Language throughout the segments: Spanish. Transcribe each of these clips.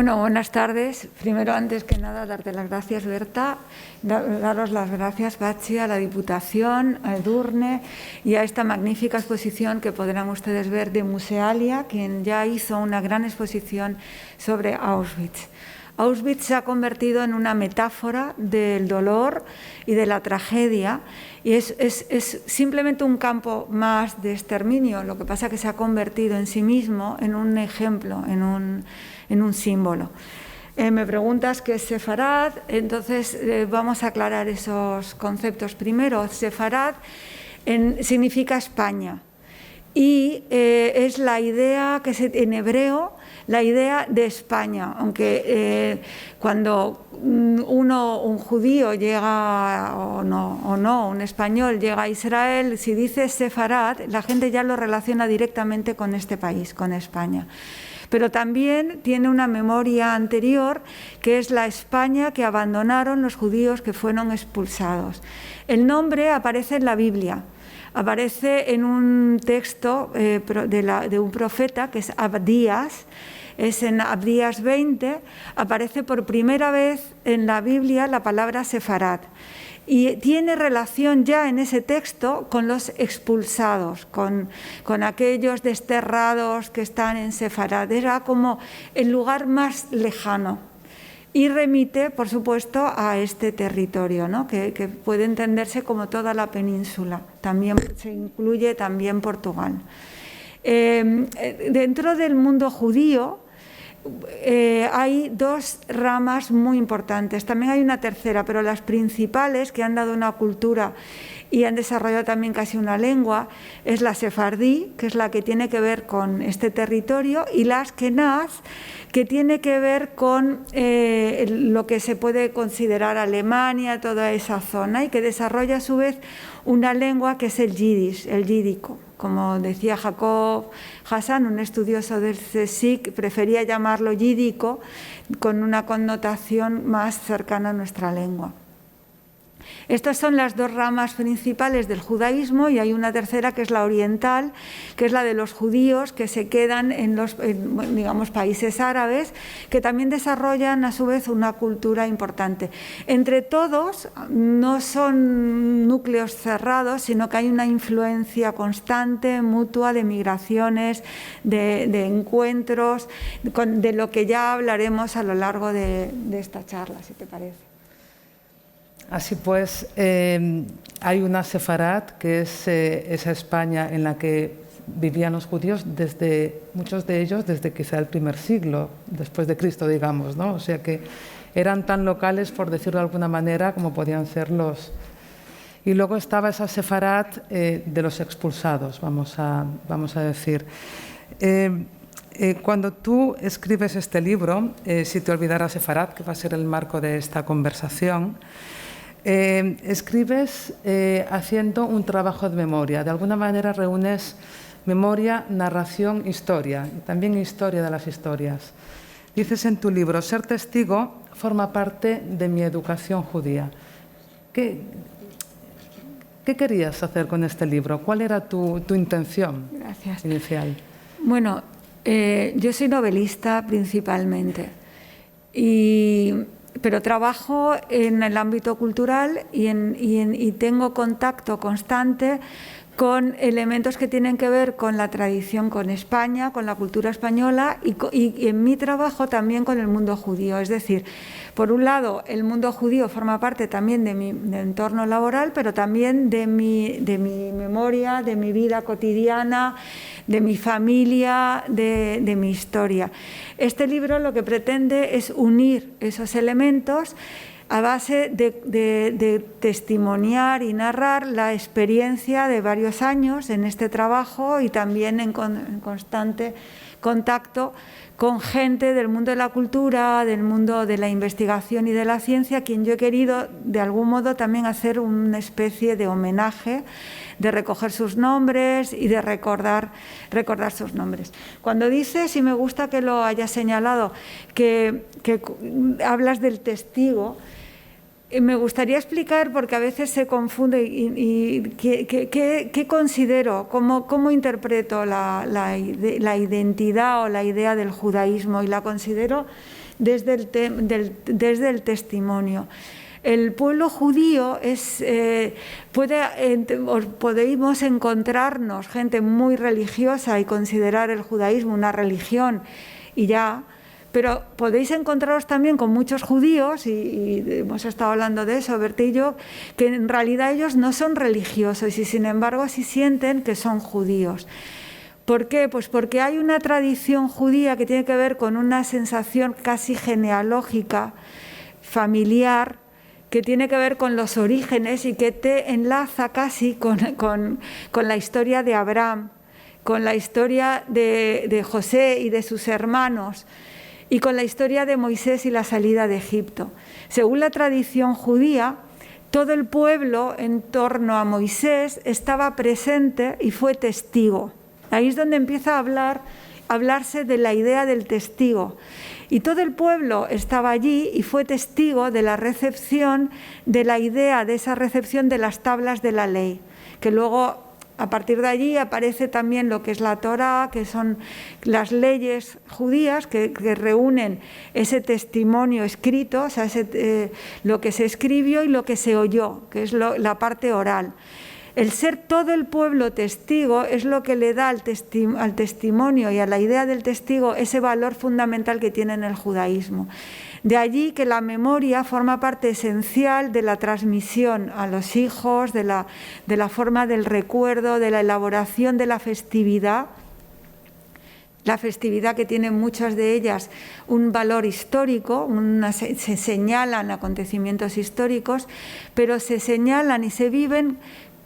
Bueno, buenas tardes. Primero, antes que nada, darte las gracias, Berta, daros las gracias, Patxi, a la Diputación, a Edurne y a esta magnífica exposición que podrán ustedes ver de Musealia, quien ya hizo una gran exposición sobre Auschwitz. Auschwitz se ha convertido en una metáfora del dolor y de la tragedia y es simplemente un campo más de exterminio. Lo que pasa es que se ha convertido en sí mismo en un ejemplo, en un símbolo. Me preguntas qué es Sefarad, entonces vamos a aclarar esos conceptos. Primero, Sefarad significa España y es la idea que en hebreo, la idea de España, aunque cuando un judío llega o no, un español llega a Israel, si dice Sefarad, la gente ya lo relaciona directamente con este país, con España. Pero también tiene una memoria anterior, que es la España que abandonaron los judíos que fueron expulsados. El nombre aparece en la Biblia, aparece en un texto de un profeta, que es Abdías, es en Abdías 20, aparece por primera vez en la Biblia la palabra Sefarad. Y tiene relación ya en ese texto con los expulsados, con aquellos desterrados que están en Sefarad. Era como el lugar más lejano y remite, por supuesto, a este territorio, ¿no? que puede entenderse como toda la península. También se incluye también Portugal. Dentro del mundo judío, hay dos ramas muy importantes, también hay una tercera, pero las principales que han dado una cultura y han desarrollado también casi una lengua es la sefardí, que es la que tiene que ver con este territorio, y la askenaz, que tiene que ver con lo que se puede considerar Alemania, toda esa zona, y que desarrolla a su vez una lengua que es el yiddish, el yídico. Como decía Jacob Hassan, un estudioso del CSIC, prefería llamarlo yídico con una connotación más cercana a nuestra lengua. Estas son las dos ramas principales del judaísmo y hay una tercera que es la oriental, que es la de los judíos que se quedan en los países árabes, que también desarrollan a su vez una cultura importante. Entre todos no son núcleos cerrados, sino que hay una influencia constante, mutua, de migraciones, de encuentros, de lo que ya hablaremos a lo largo de esta charla, si te parece. Así pues, hay una Sefarad, que es esa España en la que vivían los judíos muchos de ellos desde quizá el primer siglo después de Cristo, digamos, ¿no? O sea que eran tan locales, por decirlo de alguna manera, como podían ser los... Y luego estaba esa Sefarad de los expulsados, vamos a decir. Cuando tú escribes este libro, Si te olvidara Sefarad, que va a ser el marco de esta conversación, escribes haciendo un trabajo de memoria. De alguna manera reúnes memoria, narración, historia, y también historia de las historias. Dices en tu libro, ser testigo forma parte de mi educación judía. ¿Qué querías hacer con este libro? ¿Cuál era tu intención inicial? Bueno, yo soy novelista principalmente pero trabajo en el ámbito cultural y tengo contacto constante con elementos que tienen que ver con la tradición, con España, con la cultura española y en mi trabajo también con el mundo judío. Es decir, por un lado, el mundo judío forma parte también de mi entorno laboral, pero también de mi memoria, de mi vida cotidiana, de mi familia, de mi historia. Este libro lo que pretende es unir esos elementos a base de testimoniar y narrar la experiencia de varios años en este trabajo y también en constante contacto con gente del mundo de la cultura, del mundo de la investigación y de la ciencia, a quien yo he querido de algún modo también hacer una especie de homenaje, de recoger sus nombres y de recordar sus nombres. Cuando dices, y me gusta que lo hayas señalado, que hablas del testigo, me gustaría explicar, porque a veces se confunde, ¿qué considero, cómo interpreto la identidad o la idea del judaísmo? Y la considero desde el testimonio. El pueblo judío podemos encontrarnos gente muy religiosa y considerar el judaísmo una religión y ya, pero podéis encontraros también con muchos judíos, y hemos estado hablando de eso, Berta y yo, que en realidad ellos no son religiosos y sin embargo sí sienten que son judíos. ¿Por qué? Pues porque hay una tradición judía que tiene que ver con una sensación casi genealógica, familiar, que tiene que ver con los orígenes y que te enlaza casi con la historia de Abraham, con la historia de José y de sus hermanos, y con la historia de Moisés y la salida de Egipto. Según la tradición judía, todo el pueblo en torno a Moisés estaba presente y fue testigo. Ahí es donde empieza a hablarse de la idea del testigo. Y todo el pueblo estaba allí y fue testigo de la recepción, de la idea de esa recepción de las tablas de la ley, que luego a partir de allí aparece también lo que es la Torá, que son las leyes judías que reúnen ese testimonio escrito, o sea, lo que se escribió y lo que se oyó, que es la parte oral. El ser todo el pueblo testigo es lo que le da al testimonio y a la idea del testigo ese valor fundamental que tiene en el judaísmo. De allí que la memoria forma parte esencial de la transmisión a los hijos, de la forma del recuerdo, de la elaboración de la festividad. La festividad que tiene muchas de ellas un valor histórico, se señalan acontecimientos históricos, pero se señalan y se viven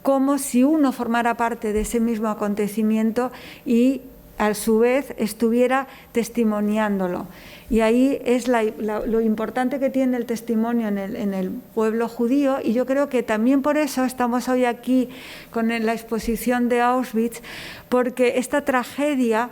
como si uno formara parte de ese mismo acontecimiento y a su vez estuviera testimoniándolo. Y ahí es lo importante que tiene el testimonio en el pueblo judío, y yo creo que también por eso estamos hoy aquí con la exposición de Auschwitz, porque esta tragedia,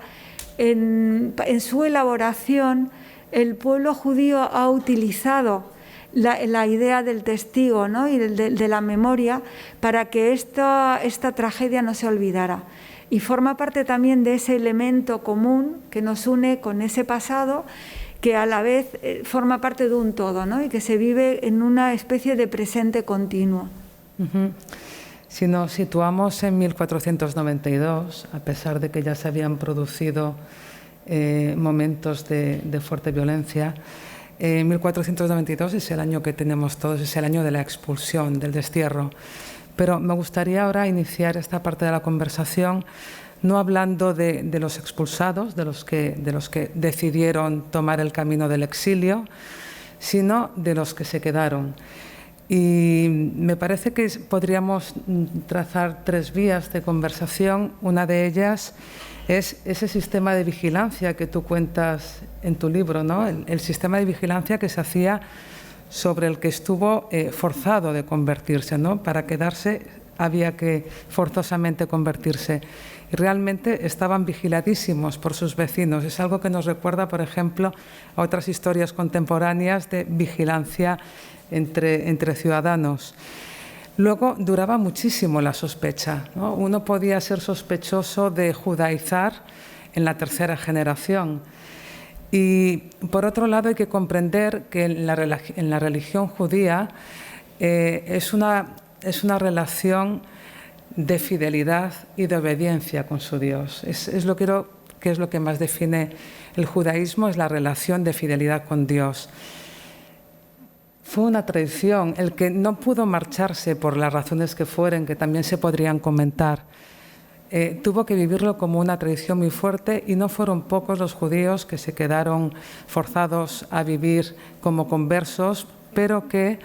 en su elaboración, el pueblo judío ha utilizado la idea del testigo, ¿no? Y de la memoria para que esta tragedia no se olvidara. Y forma parte también de ese elemento común que nos une con ese pasado, que a la vez forma parte de un todo, ¿no? Y que se vive en una especie de presente continuo. Si nos situamos en 1492, a pesar de que ya se habían producido momentos de fuerte violencia, 1492 es el año que tenemos todos, es el año de la expulsión, del destierro. Pero me gustaría ahora iniciar esta parte de la conversación no hablando de los expulsados, de los que decidieron tomar el camino del exilio, sino de los que se quedaron. Y me parece que podríamos trazar 3 vías de conversación. Una de ellas es ese sistema de vigilancia que tú cuentas en tu libro, ¿no? El sistema de vigilancia que se hacía sobre el que estuvo forzado de convertirse, ¿no? Para quedarse había que forzosamente convertirse. Y realmente estaban vigiladísimos por sus vecinos. Es algo que nos recuerda, por ejemplo, a otras historias contemporáneas de vigilancia entre ciudadanos. Luego duraba muchísimo la sospecha, ¿no? Uno podía ser sospechoso de judaizar en la 3ª generación. Y por otro lado hay que comprender que en la religión judía es una relación de fidelidad y de obediencia con su Dios. Es lo que más define el judaísmo, es la relación de fidelidad con Dios. Fue una traición. El que no pudo marcharse por las razones que fueren, que también se podrían comentar, tuvo que vivirlo como una traición muy fuerte, y no fueron pocos los judíos que se quedaron forzados a vivir como conversos, pero que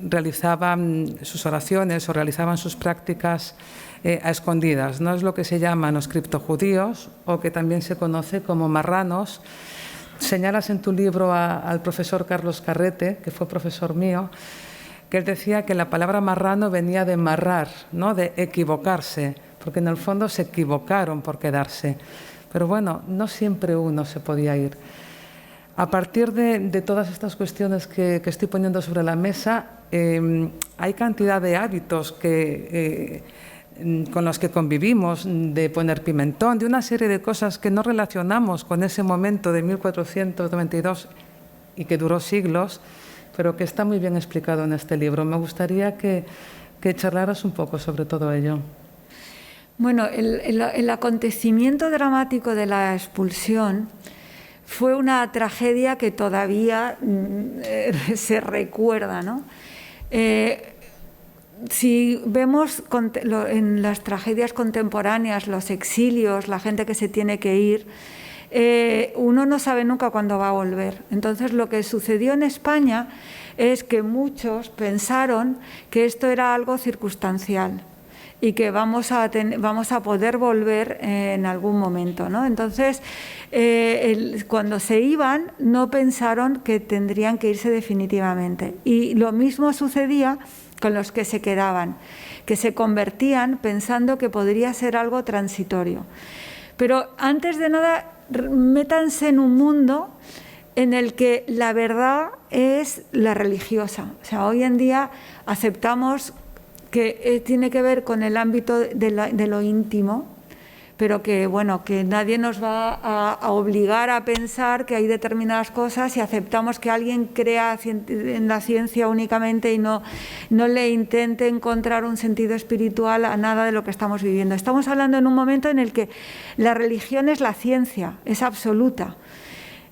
realizaban sus oraciones o realizaban sus prácticas a escondidas. No es lo que se llaman los criptojudíos, o que también se conoce como marranos. Señalas en tu libro al profesor Carlos Carrete, que fue profesor mío, que él decía que la palabra marrano venía de marrar, ¿no? De equivocarse, porque en el fondo se equivocaron por quedarse. Pero bueno, no siempre uno se podía ir. A partir de todas estas cuestiones que estoy poniendo sobre la mesa, hay cantidad de hábitos que con los que convivimos, de poner pimentón, de una serie de cosas que no relacionamos con ese momento de 1492 y que duró siglos, pero que está muy bien explicado en este libro. Me gustaría que charlaras un poco sobre todo ello. Bueno, el acontecimiento dramático de la expulsión fue una tragedia que todavía se recuerda, ¿no? Si vemos en las tragedias contemporáneas, los exilios, la gente que se tiene que ir, uno no sabe nunca cuándo va a volver. Entonces, lo que sucedió en España es que muchos pensaron que esto era algo circunstancial y que vamos a poder volver en algún momento, ¿no? Entonces, cuando se iban, no pensaron que tendrían que irse definitivamente. Y lo mismo sucedía con los que se quedaban, que se convertían pensando que podría ser algo transitorio. Pero antes de nada, métanse en un mundo en el que la verdad es la religiosa. O sea, hoy en día aceptamos que tiene que ver con el ámbito de lo íntimo, pero que, bueno, que nadie nos va a obligar a pensar que hay determinadas cosas y aceptamos que alguien crea en la ciencia únicamente y no le intente encontrar un sentido espiritual a nada de lo que estamos viviendo. Estamos hablando en un momento en el que la religión es la ciencia, es absoluta.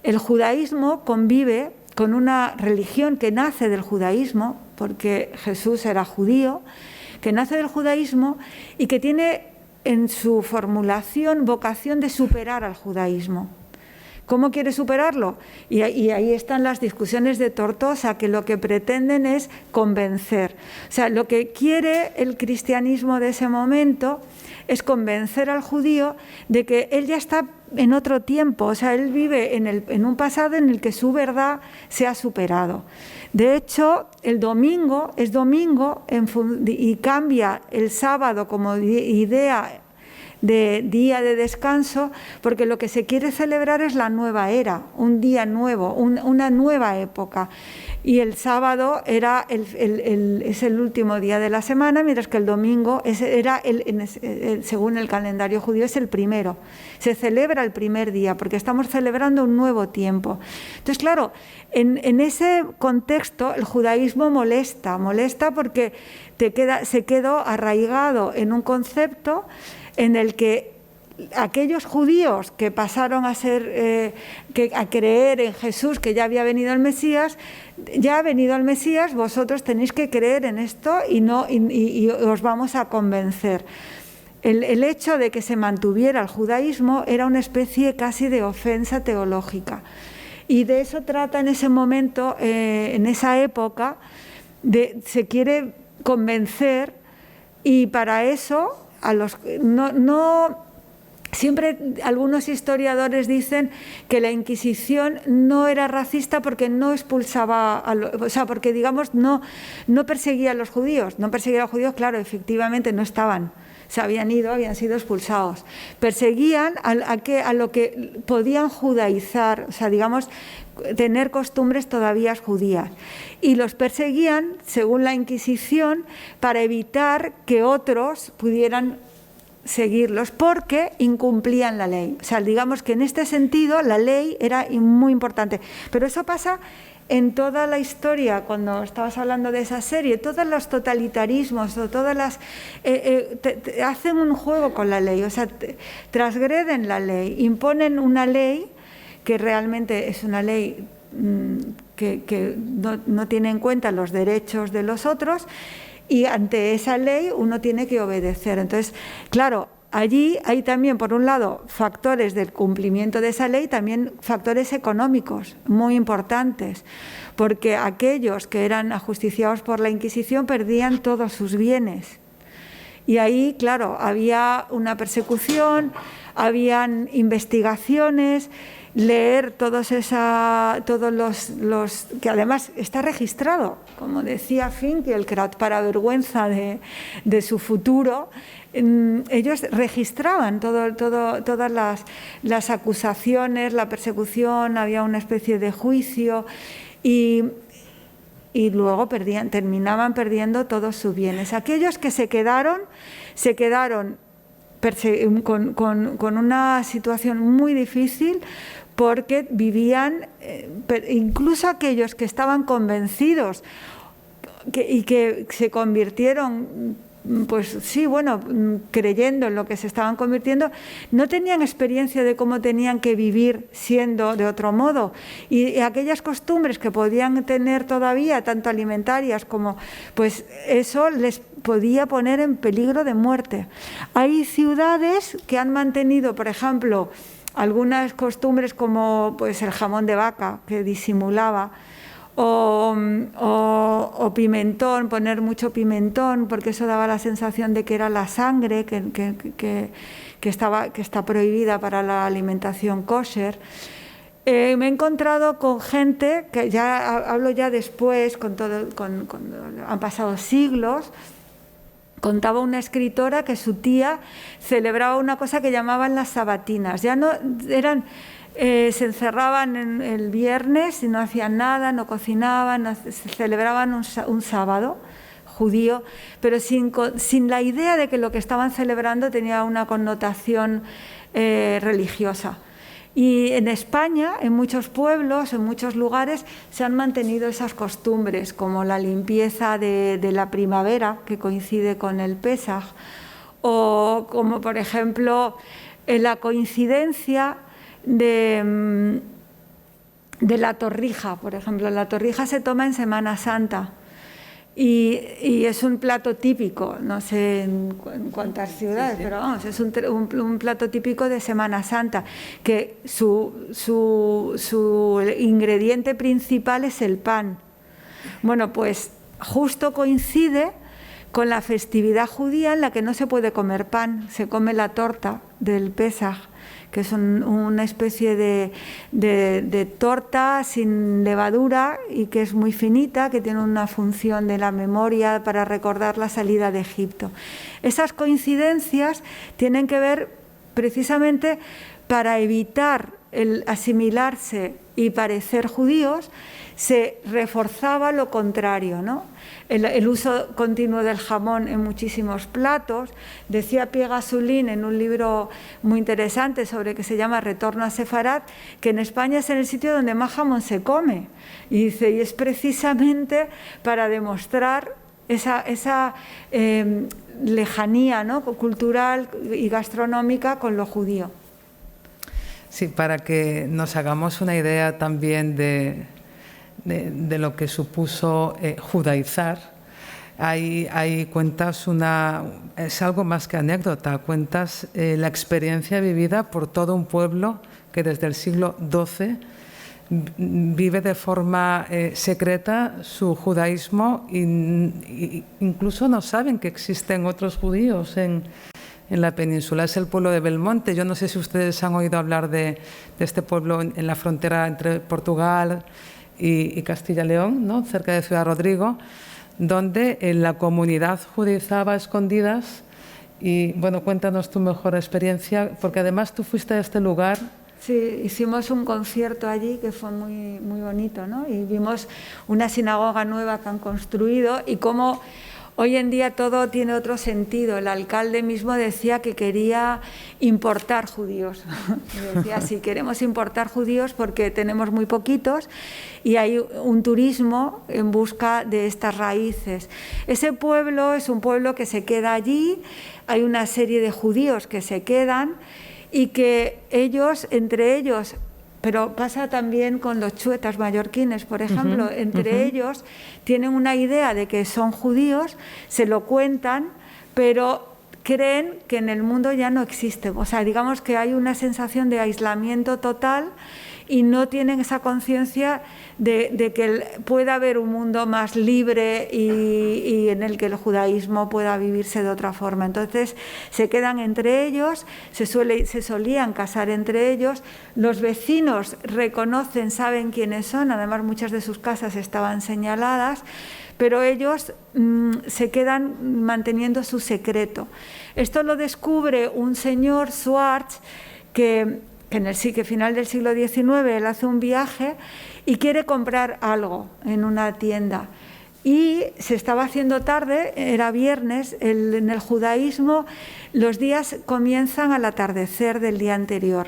El judaísmo convive con una religión que nace del judaísmo, porque Jesús era judío, que nace del judaísmo y que tiene en su formulación vocación de superar al judaísmo. ¿Cómo quiere superarlo? Y ahí están las discusiones de Tortosa, que lo que pretenden es convencer. O sea, lo que quiere el cristianismo de ese momento es convencer al judío de que él ya está en otro tiempo, o sea, él vive en un pasado en el que su verdad se ha superado. De hecho, el domingo es domingo y cambia el sábado como idea de día de descanso, porque lo que se quiere celebrar es la nueva era, un día nuevo, una nueva época. Y el sábado es el último día de la semana, mientras que el domingo según el calendario judío, es el primero. Se celebra el primer día, porque estamos celebrando un nuevo tiempo. Entonces, claro, en ese contexto el judaísmo molesta porque se quedó arraigado en un concepto en el que aquellos judíos que pasaron a creer en Jesús, que ya había venido el Mesías, ya ha venido el Mesías, vosotros tenéis que creer en esto y os vamos a convencer. El hecho de que se mantuviera el judaísmo era una especie casi de ofensa teológica. Y de eso trata en ese momento, en esa época, se quiere convencer, y para eso siempre algunos historiadores dicen que la Inquisición no era racista porque no expulsaba, porque digamos no perseguía a los judíos. No perseguía a los judíos, claro, efectivamente no estaban, se habían ido, habían sido expulsados. Perseguían a lo que podían judaizar, o sea, digamos, tener costumbres todavía judías. Y los perseguían, según la Inquisición, para evitar que otros pudieran seguirlos, porque incumplían la ley. O sea, digamos que en este sentido la ley era muy importante. Pero eso pasa en toda la historia, cuando estabas hablando de esa serie, todos los totalitarismos o todas las hacen un juego con la ley, o sea, transgreden la ley, imponen una ley que realmente es una ley que no tiene en cuenta los derechos de los otros, y ante esa ley uno tiene que obedecer. Entonces, claro, allí hay también, por un lado, factores del cumplimiento de esa ley, también factores económicos muy importantes, porque aquellos que eran ajusticiados por la Inquisición perdían todos sus bienes. Y ahí, claro, había una persecución, habían investigaciones, leer todos los que además está registrado, como decía Finkielkraut, para vergüenza de su futuro. Ellos registraban todas las acusaciones, la persecución, había una especie de juicio, y y luego terminaban perdiendo todos sus bienes. Aquellos que se quedaron con una situación muy difícil, porque vivían, incluso aquellos que estaban convencidos y que se convirtieron, pues sí, bueno, creyendo en lo que se estaban convirtiendo, no tenían experiencia de cómo tenían que vivir siendo de otro modo, y aquellas costumbres que podían tener todavía, tanto alimentarias como, pues eso les podía poner en peligro de muerte. Hay ciudades que han mantenido, por ejemplo, algunas costumbres como pues el jamón de vaca, que disimulaba, o pimentón, poner mucho pimentón, porque eso daba la sensación de que era la sangre que está prohibida para la alimentación kosher. Me he encontrado con gente, que ya hablo ya después, han pasado siglos. Contaba una escritora que su tía celebraba una cosa que llamaban las sabatinas. Ya no eran... se encerraban el viernes y no hacían nada, no cocinaban, celebraban un sábado judío, pero sin la idea de que lo que estaban celebrando tenía una connotación religiosa. Y en España, en muchos pueblos, en muchos lugares, se han mantenido esas costumbres, como la limpieza de la primavera, que coincide con el Pesaj, o como, por ejemplo, la coincidencia de la torrija. Por ejemplo, la torrija se toma en Semana Santa y es un plato típico, no sé en cuántas ciudades, sí. Pero vamos, es un plato típico de Semana Santa, que su ingrediente principal es el pan. Bueno, pues justo coincide con la festividad judía en la que no se puede comer pan, se come la torta del Pesaj, que es una especie de torta sin levadura y que es muy finita, que tiene una función de la memoria para recordar la salida de Egipto. Esas coincidencias tienen que ver precisamente para evitar el asimilarse y parecer judíos, se reforzaba lo contrario, ¿no? El uso continuo del jamón en muchísimos platos. Decía Pierre Gassouline en un libro muy interesante que se llama Retorno a Sefarat, que en España es en el sitio donde más jamón se come. Y dice, y es precisamente para demostrar esa lejanía, ¿no?, cultural y gastronómica con lo judío. Sí, para que nos hagamos una idea también de lo que supuso judaizar, ahí cuentas es algo más que anécdota, cuentas la experiencia vivida por todo un pueblo que desde el siglo XII vive de forma secreta su judaísmo y incluso no saben que existen otros judíos en la península. Es el pueblo de Belmonte. Yo no sé si ustedes han oído hablar de este pueblo en la frontera entre Portugal y Castilla y León, ¿no?, cerca de Ciudad Rodrigo, donde la comunidad judaizaba a escondidas. Y bueno, cuéntanos tu mejor experiencia, porque además tú fuiste a este lugar. Sí, hicimos un concierto allí que fue muy, muy bonito, ¿no? Y vimos una sinagoga nueva que han construido y cómo hoy en día todo tiene otro sentido. El alcalde mismo decía que quería importar judíos. Decía, sí, queremos importar judíos porque tenemos muy poquitos y hay un turismo en busca de estas raíces. Ese pueblo es un pueblo que se queda allí, hay una serie de judíos que se quedan y que entre ellos, pero pasa también con los chuetas mallorquines, por ejemplo, entre ellos tienen una idea de que son judíos, se lo cuentan, pero creen que en el mundo ya no existen. O sea, digamos que hay una sensación de aislamiento total y no tienen esa conciencia de que pueda haber un mundo más libre y en el que el judaísmo pueda vivirse de otra forma. Entonces se quedan entre ellos, se solían casar entre ellos, los vecinos reconocen, saben quiénes son, además muchas de sus casas estaban señaladas, pero ellos se quedan manteniendo su secreto. Esto lo descubre un señor, Schwartz, que que final del siglo XIX él hace un viaje y quiere comprar algo en una tienda. Y se estaba haciendo tarde, era viernes, en el judaísmo los días comienzan al atardecer del día anterior.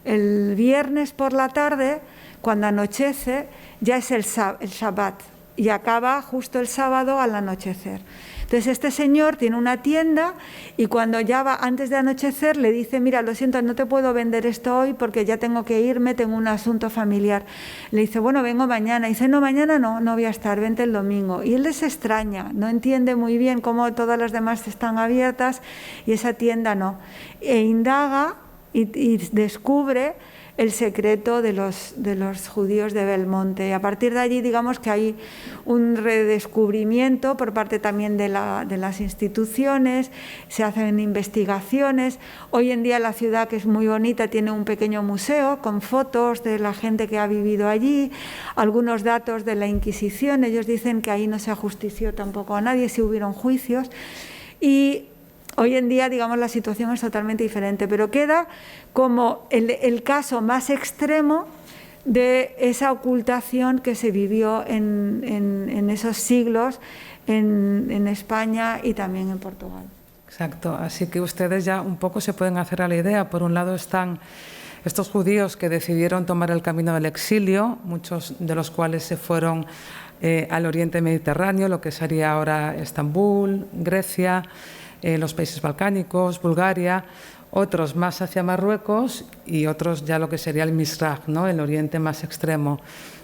El viernes por la tarde, cuando anochece, ya es el Shabbat y acaba justo el sábado al anochecer. Entonces este señor tiene una tienda y cuando ya va antes de anochecer le dice: mira, lo siento, no te puedo vender esto hoy porque ya tengo que irme, tengo un asunto familiar. Le dice: bueno, vengo mañana. Y dice: no, mañana no voy a estar, vente el domingo. Y él les extraña, no entiende muy bien cómo todas las demás están abiertas y esa tienda no. E indaga y descubre el secreto de los judíos de Belmonte. Y a partir de allí, digamos que hay un redescubrimiento por parte también de las instituciones, se hacen investigaciones. Hoy en día la ciudad, que es muy bonita, tiene un pequeño museo con fotos de la gente que ha vivido allí, algunos datos de la Inquisición. Ellos dicen que ahí no se ajustició tampoco a nadie, sí hubieron juicios. Y hoy en día, digamos, la situación es totalmente diferente, pero queda como el caso más extremo de esa ocultación que se vivió en esos siglos en España y también en Portugal. Exacto, así que ustedes ya un poco se pueden hacer a la idea. Por un lado están estos judíos que decidieron tomar el camino del exilio, muchos de los cuales se fueron al Oriente Mediterráneo, lo que sería ahora Estambul, Grecia, los países balcánicos, Bulgaria, otros más hacia Marruecos y otros ya lo que sería el Mizraj, ¿no?, el oriente más extremo.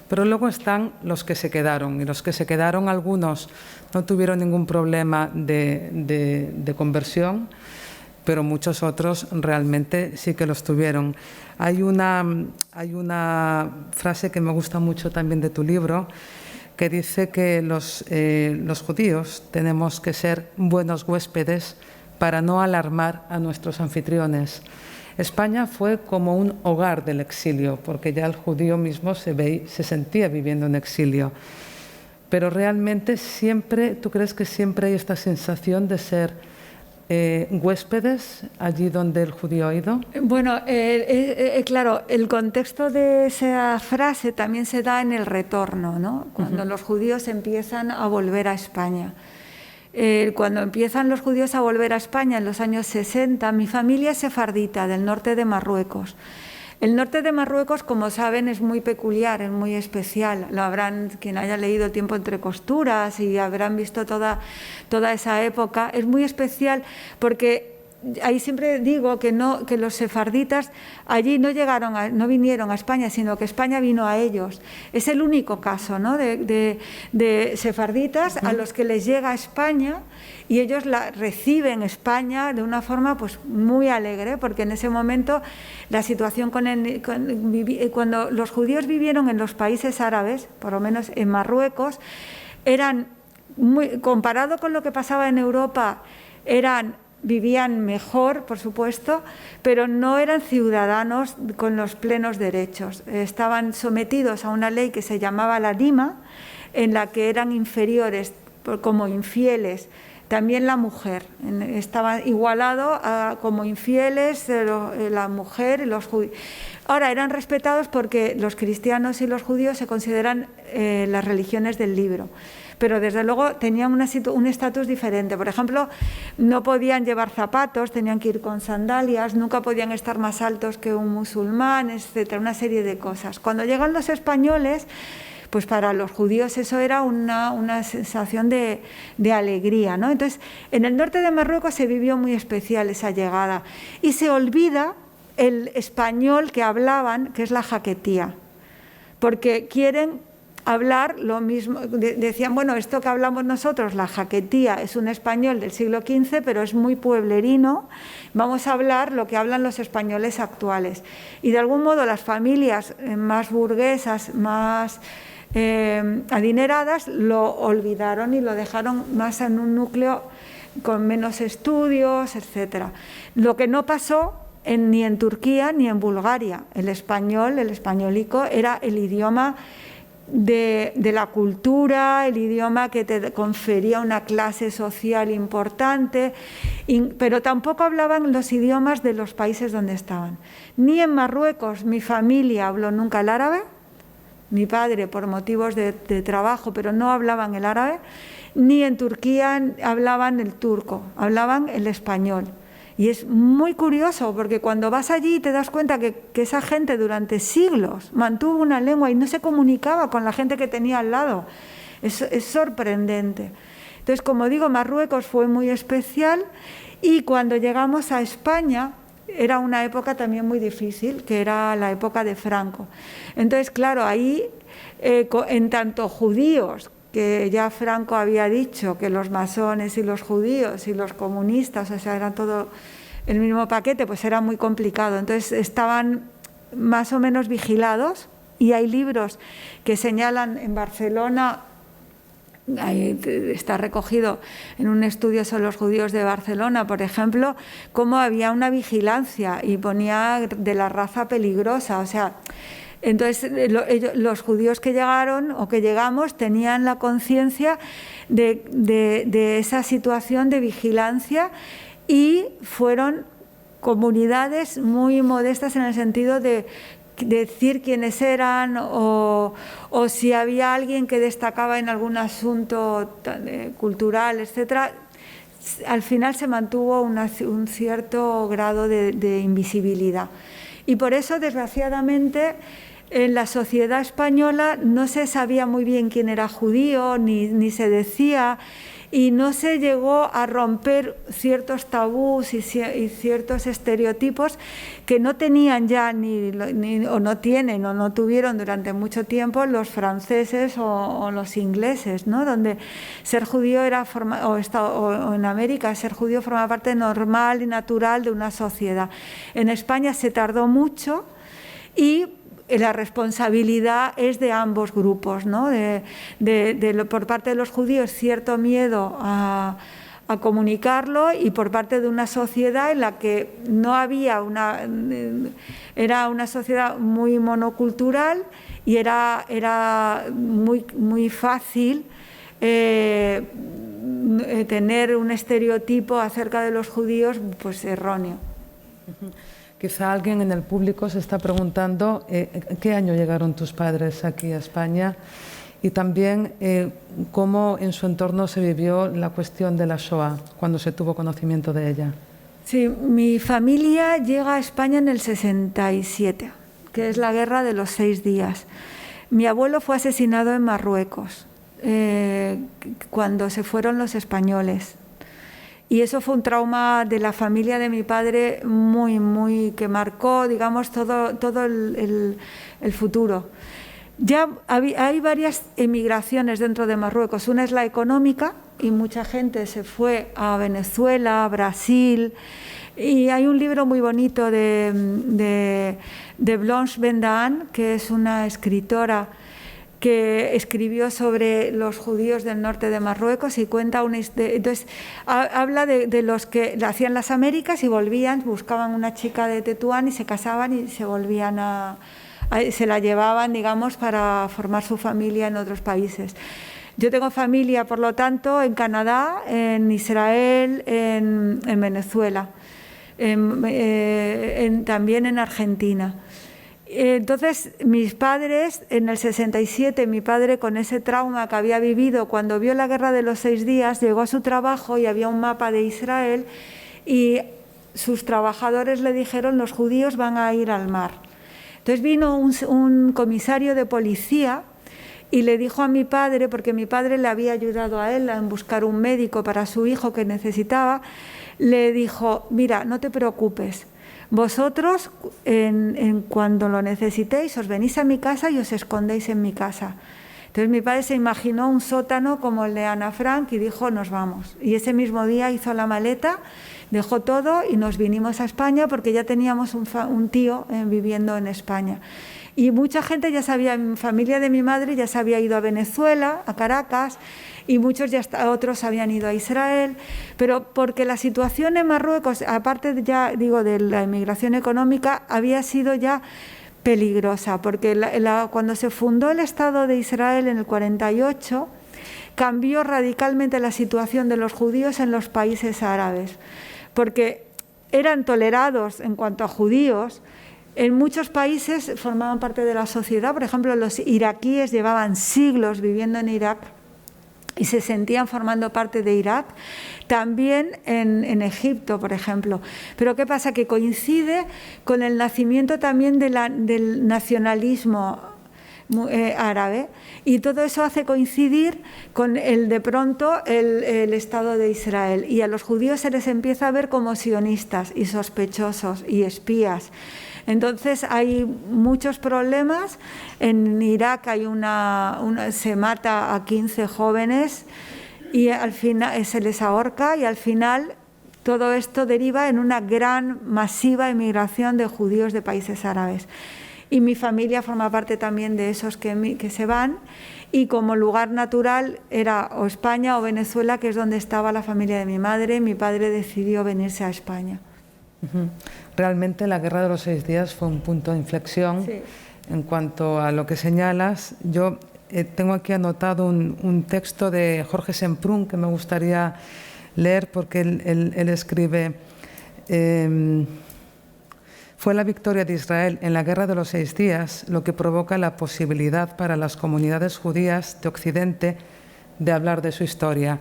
Pero luego están los que se quedaron, y los que se quedaron, algunos no tuvieron ningún problema de conversión, pero muchos otros realmente sí que los tuvieron. Hay una frase que me gusta mucho también de tu libro, que dice que los judíos tenemos que ser buenos huéspedes para no alarmar a nuestros anfitriones. España fue como un hogar del exilio, porque ya el judío mismo se sentía viviendo en exilio. Pero realmente siempre, ¿tú crees que siempre hay esta sensación de ser huéspedes allí donde el judío ha ido? Bueno, claro, el contexto de esa frase también se da en el retorno, ¿no? Cuando los judíos empiezan a volver a España. Cuando empiezan los judíos a volver a España en los años 60, mi familia es sefardita, del norte de Marruecos. El norte de Marruecos, como saben, es muy peculiar, es muy especial. Lo habrán, quien haya leído El tiempo entre costuras, y habrán visto toda esa época. Es muy especial porque ahí siempre digo que los sefarditas allí no vinieron a España, sino que España vino a ellos. Es el único caso, ¿no?, de sefarditas a los que les llega a España, y ellos reciben España de una forma pues muy alegre, porque en ese momento la situación cuando los judíos vivieron en los países árabes, por lo menos en Marruecos, comparado con lo que pasaba en Europa, vivían mejor, por supuesto, pero no eran ciudadanos con los plenos derechos. Estaban sometidos a una ley que se llamaba la Dima, en la que eran inferiores como infieles. También la mujer, estaba igualado como infieles la mujer y los judíos. Ahora, eran respetados porque los cristianos y los judíos se consideran las religiones del libro, pero desde luego tenían un estatus diferente. Por ejemplo, no podían llevar zapatos, tenían que ir con sandalias, nunca podían estar más altos que un musulmán, etcétera, una serie de cosas. Cuando llegan los españoles, pues para los judíos eso era una sensación de alegría, ¿no? Entonces, en el norte de Marruecos se vivió muy especial esa llegada, y se olvida el español que hablaban, que es la jaquetía, porque quieren hablar lo mismo. Decían, bueno, esto que hablamos nosotros, la jaquetía, es un español del siglo XV, pero es muy pueblerino, vamos a hablar lo que hablan los españoles actuales. Y de algún modo las familias más burguesas, más adineradas, lo olvidaron y lo dejaron más en un núcleo con menos estudios, etcétera. Lo que no pasó ni en Turquía ni en Bulgaria. El español, el españolico, era el idioma de la cultura, el idioma que te confería una clase social importante, pero tampoco hablaban los idiomas de los países donde estaban. Ni en Marruecos mi familia habló nunca el árabe, mi padre por motivos de trabajo, pero no hablaban el árabe, ni en Turquía hablaban el turco, hablaban el español. Y es muy curioso porque cuando vas allí te das cuenta que esa gente durante siglos mantuvo una lengua y no se comunicaba con la gente que tenía al lado. Es sorprendente. Entonces, como digo, Marruecos fue muy especial y cuando llegamos a España era una época también muy difícil, que era la época de Franco. Entonces, claro, ahí en tanto judíos, que ya Franco había dicho que los masones y los judíos y los comunistas, o sea, era todo el mismo paquete, pues era muy complicado. Entonces estaban más o menos vigilados y hay libros que señalan en Barcelona, ahí está recogido en un estudio sobre los judíos de Barcelona, por ejemplo, cómo había una vigilancia y ponía de la raza peligrosa, o sea. Entonces, los judíos que llegaron o que llegamos tenían la conciencia de esa situación de vigilancia y fueron comunidades muy modestas en el sentido de decir quiénes eran o si había alguien que destacaba en algún asunto cultural, etcétera. Al final se mantuvo un cierto grado de invisibilidad. Y por eso, desgraciadamente, en la sociedad española no se sabía muy bien quién era judío, ni se decía, y no se llegó a romper ciertos tabús y ciertos estereotipos que no tenían ya o no tienen o no tuvieron durante mucho tiempo los franceses o los ingleses, ¿no? Donde ser judío era o en América ser judío forma parte normal y natural de una sociedad. En España se tardó mucho y la responsabilidad es de ambos grupos, ¿no? Por parte de los judíos cierto miedo a comunicarlo y por parte de una sociedad en la que no había era una sociedad muy monocultural y era muy fácil tener un estereotipo acerca de los judíos pues erróneo. Quizá alguien en el público se está preguntando ¿qué año llegaron tus padres aquí a España? Y también cómo en su entorno se vivió la cuestión de la Shoah, cuando se tuvo conocimiento de ella. Sí, mi familia llega a España en el 67, que es la guerra de los 6 días. Mi abuelo fue asesinado en Marruecos cuando se fueron los españoles. Y eso fue un trauma de la familia de mi padre muy que marcó, digamos, todo el futuro. Ya hay varias emigraciones dentro de Marruecos. Una es la económica y mucha gente se fue a Venezuela, a Brasil. Y hay un libro muy bonito de Blanche Bendahan, que es una escritora que escribió sobre los judíos del norte de Marruecos y cuenta entonces habla de los que hacían las Américas y volvían, buscaban una chica de Tetuán y se casaban y se volvían se la llevaban, digamos, para formar su familia en otros países. Yo tengo familia, por lo tanto, en Canadá, en Israel, en Venezuela, también en Argentina. Entonces, mis padres, en el 67, mi padre con ese trauma que había vivido cuando vio la guerra de los 6 días, llegó a su trabajo y había un mapa de Israel y sus trabajadores le dijeron: los judíos van a ir al mar. Entonces vino un comisario de policía y le dijo a mi padre, porque mi padre le había ayudado a él en buscar un médico para su hijo que necesitaba, le dijo: mira, no te preocupes. Vosotros, cuando lo necesitéis, os venís a mi casa y os escondéis en mi casa. Entonces mi padre se imaginó un sótano como el de Ana Frank y dijo: nos vamos. Y ese mismo día hizo la maleta, dejó todo y nos vinimos a España porque ya teníamos un tío viviendo en España. Y mucha gente ya sabía, mi familia de mi madre ya se había ido a Venezuela, a Caracas, y otros habían ido a Israel, pero porque la situación en Marruecos, aparte ya digo de la inmigración económica, había sido ya peligrosa, porque cuando se fundó el Estado de Israel en el 48, cambió radicalmente la situación de los judíos en los países árabes, porque eran tolerados en cuanto a judíos. En muchos países formaban parte de la sociedad, por ejemplo, los iraquíes llevaban siglos viviendo en Irak y se sentían formando parte de Irak, también en Egipto, por ejemplo. Pero ¿qué pasa? Que coincide con el nacimiento también del nacionalismo árabe, y todo eso hace coincidir con de pronto el Estado de Israel, y a los judíos se les empieza a ver como sionistas y sospechosos y espías. Entonces hay muchos problemas. En Irak hay se mata a 15 jóvenes y al final se les ahorca, y al final todo esto deriva en una gran, masiva emigración de judíos de países árabes. Y mi familia forma parte también de esos que se van, y como lugar natural era o España o Venezuela, que es donde estaba la familia de mi madre. Mi padre decidió venirse a España. Realmente la Guerra de los 6 días fue un punto de inflexión. Sí. En cuanto a lo que señalas, yo tengo aquí anotado un texto de Jorge Semprún que me gustaría leer, porque él escribe: fue la victoria de Israel en la Guerra de los 6 días lo que provoca la posibilidad para las comunidades judías de Occidente de hablar de su historia.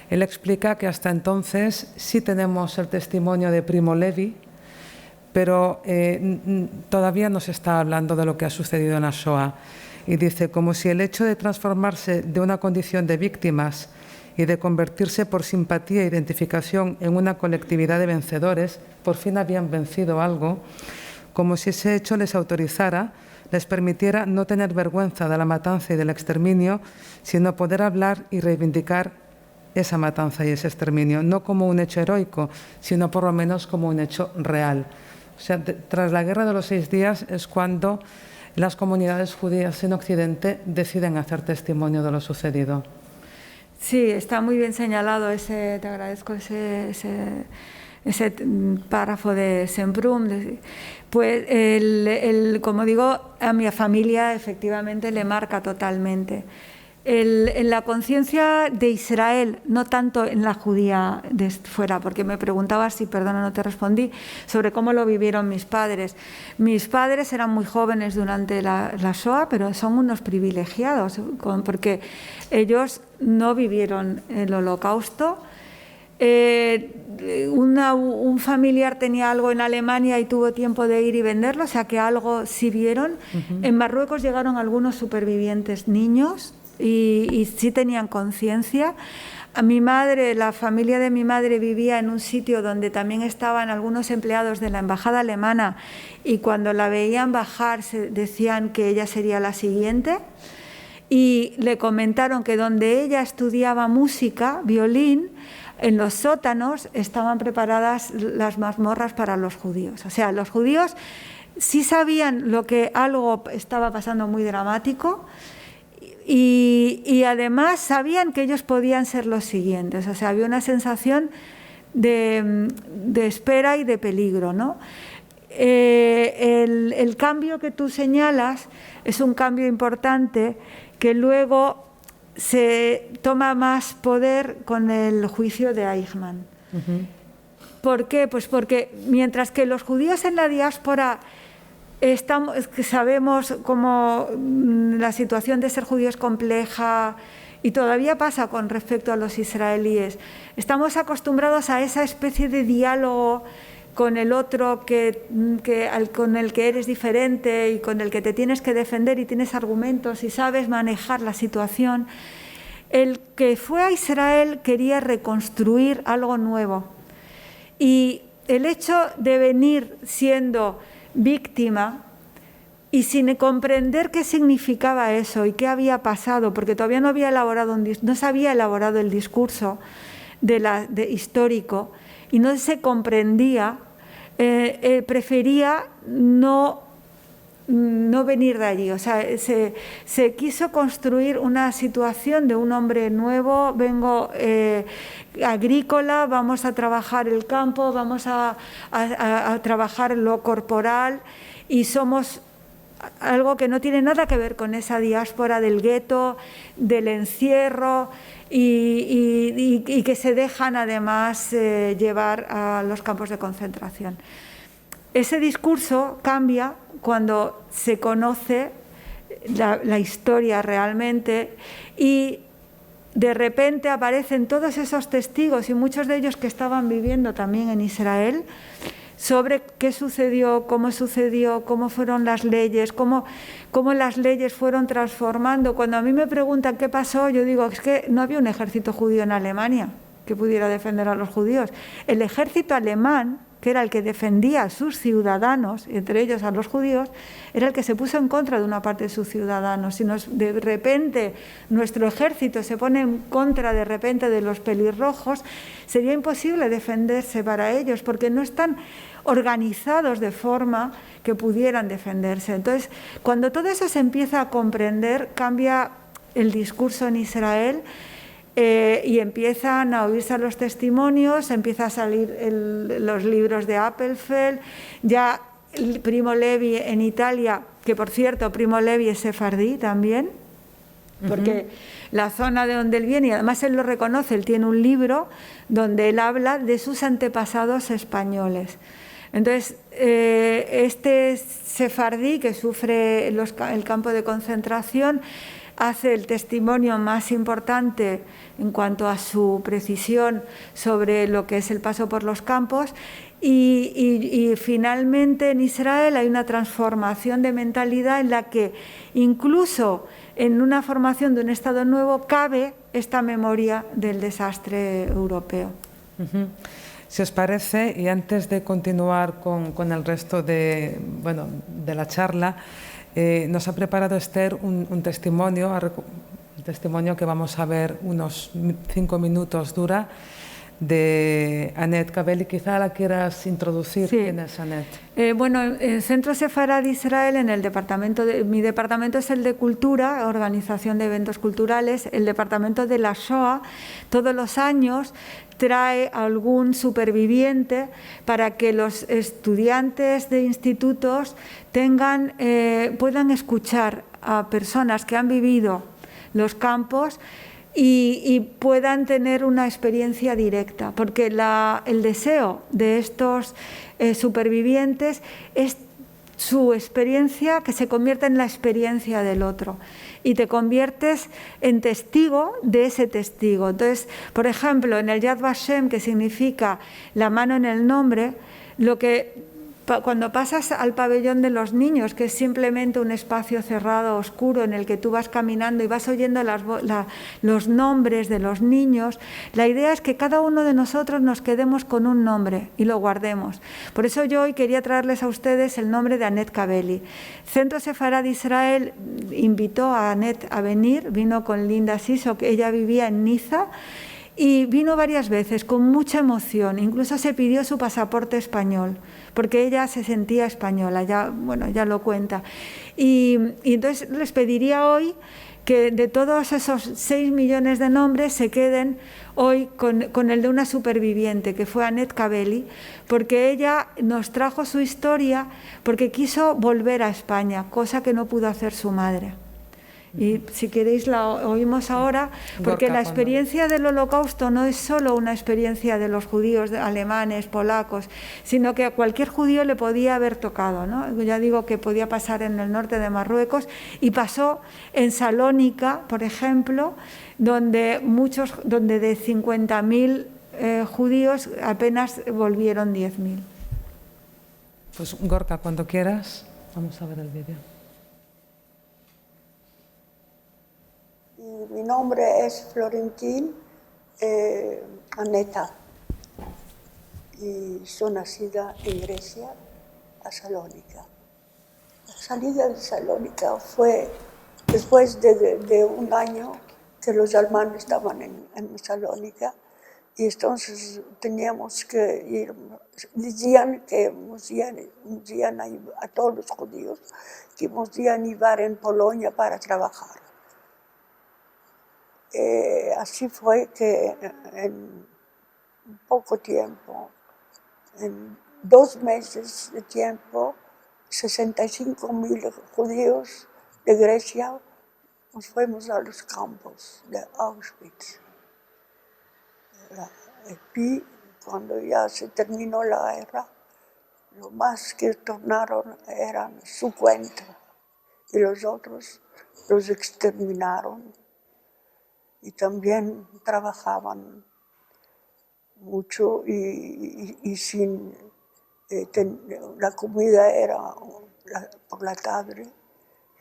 Él explica que hasta entonces sí tenemos el testimonio de Primo Levi, pero todavía no se está hablando de lo que ha sucedido en la Shoah. Y dice, como si el hecho de transformarse de una condición de víctimas y de convertirse por simpatía e identificación en una colectividad de vencedores, por fin habían vencido algo, como si ese hecho les autorizara, les permitiera no tener vergüenza de la matanza y del exterminio, sino poder hablar y reivindicar esa matanza y ese exterminio, no como un hecho heroico, sino por lo menos como un hecho real. O sea, tras la Guerra de los 6 días es cuando las comunidades judías en Occidente deciden hacer testimonio de lo sucedido. Sí, está muy bien señalado te agradezco ese párrafo de Semprún. Pues, como digo, a mi familia efectivamente le marca totalmente. En la conciencia de Israel, no tanto en la judía de fuera, porque me preguntabas, y perdona, no te respondí, sobre cómo lo vivieron mis padres. Mis padres eran muy jóvenes durante la Shoah, pero son unos privilegiados, porque ellos no vivieron el Holocausto. Un familiar tenía algo en Alemania y tuvo tiempo de ir y venderlo, o sea que algo sí vieron. En Marruecos llegaron algunos supervivientes niños, y sí tenían conciencia. A mi madre, la familia de mi madre vivía en un sitio donde también estaban algunos empleados de la embajada alemana, y cuando la veían bajar decían que ella sería la siguiente, y le comentaron que donde ella estudiaba música, violín, en los sótanos estaban preparadas las mazmorras para los judíos. O sea, los judíos sí sabían que algo estaba pasando muy dramático, y además sabían que ellos podían ser los siguientes. O sea, había una sensación de espera y de peligro, ¿no? El cambio que tú señalas es un cambio importante que luego se toma más poder con el juicio de Eichmann. ¿Por qué? Pues porque mientras que los judíos en la diáspora sabemos cómo la situación de ser judío es compleja, y todavía pasa con respecto a los israelíes, estamos acostumbrados a esa especie de diálogo con el otro con el que eres diferente y con el que te tienes que defender y tienes argumentos y sabes manejar la situación. El que fue a Israel quería reconstruir algo nuevo, y el hecho de venir siendo víctima y sin comprender qué significaba eso y qué había pasado, porque todavía no se había elaborado el discurso histórico, y no se comprendía, prefería no venir de allí. O sea, se quiso construir una situación de un hombre nuevo, vengo agrícola, vamos a trabajar el campo, vamos a trabajar lo corporal, y somos algo que no tiene nada que ver con esa diáspora del gueto, del encierro y que se dejan además llevar a los campos de concentración. Ese discurso cambia cuando se conoce la historia realmente y de repente aparecen todos esos testigos y muchos de ellos que estaban viviendo también en Israel sobre qué sucedió, cómo fueron las leyes, cómo las leyes fueron transformando. Cuando a mí me preguntan qué pasó, yo digo, es que no había un ejército judío en Alemania que pudiera defender a los judíos. El ejército alemán, que era el que defendía a sus ciudadanos, entre ellos a los judíos, era el que se puso en contra de una parte de sus ciudadanos. Si de repente nuestro ejército se pone en contra de repente de los pelirrojos, sería imposible defenderse para ellos, porque no están organizados de forma que pudieran defenderse. Entonces, cuando todo eso se empieza a comprender, cambia el discurso en Israel. Y empiezan a oírse los testimonios, empiezan a salir los libros de Appelfeld, ya Primo Levi en Italia, que por cierto Primo Levi es sefardí también, porque la zona de donde él viene, y además él lo reconoce, él tiene un libro donde él habla de sus antepasados españoles. Entonces, este sefardí que sufre el campo de concentración hace el testimonio más importante en cuanto a su precisión sobre lo que es el paso por los campos y finalmente en Israel hay una transformación de mentalidad en la que incluso en una formación de un Estado nuevo cabe esta memoria del desastre europeo. Si os parece, y antes de continuar con el resto de la charla, nos ha preparado Esther un testimonio que vamos a ver, unos 5 minutos dura, de Annette Cavelli. Quizá la quieras introducir. Sí. ¿Quién es Annette? Bueno, el Centro Sefarad de Israel, mi departamento es el de Cultura, Organización de Eventos Culturales. El departamento de la Shoah todos los años trae algún superviviente para que los estudiantes de institutos puedan escuchar a personas que han vivido los campos y puedan tener una experiencia directa, porque el deseo de estos supervivientes es su experiencia que se convierta en la experiencia del otro y te conviertes en testigo de ese testigo. Entonces, por ejemplo, en el Yad Vashem, que significa la mano en el nombre, cuando pasas al pabellón de los niños, que es simplemente un espacio cerrado, oscuro, en el que tú vas caminando y vas oyendo los nombres de los niños, la idea es que cada uno de nosotros nos quedemos con un nombre y lo guardemos. Por eso yo hoy quería traerles a ustedes el nombre de Annette Cavelli. Centro Sefarad de Israel invitó a Annette a venir, vino con Linda Siso, que ella vivía en Niza, y vino varias veces con mucha emoción, incluso se pidió su pasaporte español, porque ella se sentía española, ya lo cuenta. Y entonces les pediría hoy que de todos esos 6 millones de nombres se queden hoy con el de una superviviente, que fue Annette Cavelli, porque ella nos trajo su historia porque quiso volver a España, cosa que no pudo hacer su madre. Y si queréis la oímos ahora, porque la experiencia del Holocausto no es solo una experiencia de los judíos alemanes, polacos, sino que a cualquier judío le podía haber tocado, ¿no? Ya digo que podía pasar en el norte de Marruecos y pasó en Salónica, por ejemplo, donde de 50.000 judíos apenas volvieron 10.000. Pues Gorka, cuando quieras, vamos a ver el vídeo. Mi nombre es Florentín Aneta y soy nacida en Grecia, a Salónica. La salida de Salónica fue después de un año que los alemanes estaban en Salónica y entonces teníamos que ir. Decían que nos iban a todos los judíos que nos iban a llevar en Polonia para trabajar. Así fue que en poco tiempo, en 2 meses de tiempo, 65.000 judíos de Grecia nos fuimos a los campos de Auschwitz. Y cuando ya se terminó la guerra, lo más que tornaron eran su cuenta y los otros los exterminaron y también trabajaban mucho y sin la comida era por la tarde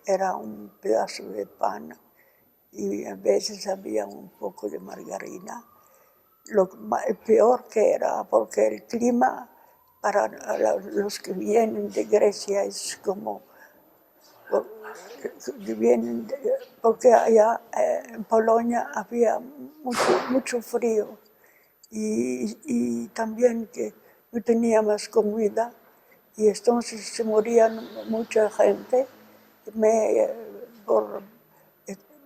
era un pedazo de pan y a veces había un poco de margarina. Lo peor que era, porque el clima para los que vienen de Grecia es como, porque allá en Polonia había mucho frío y también que no tenía más comida y entonces se morían mucha gente.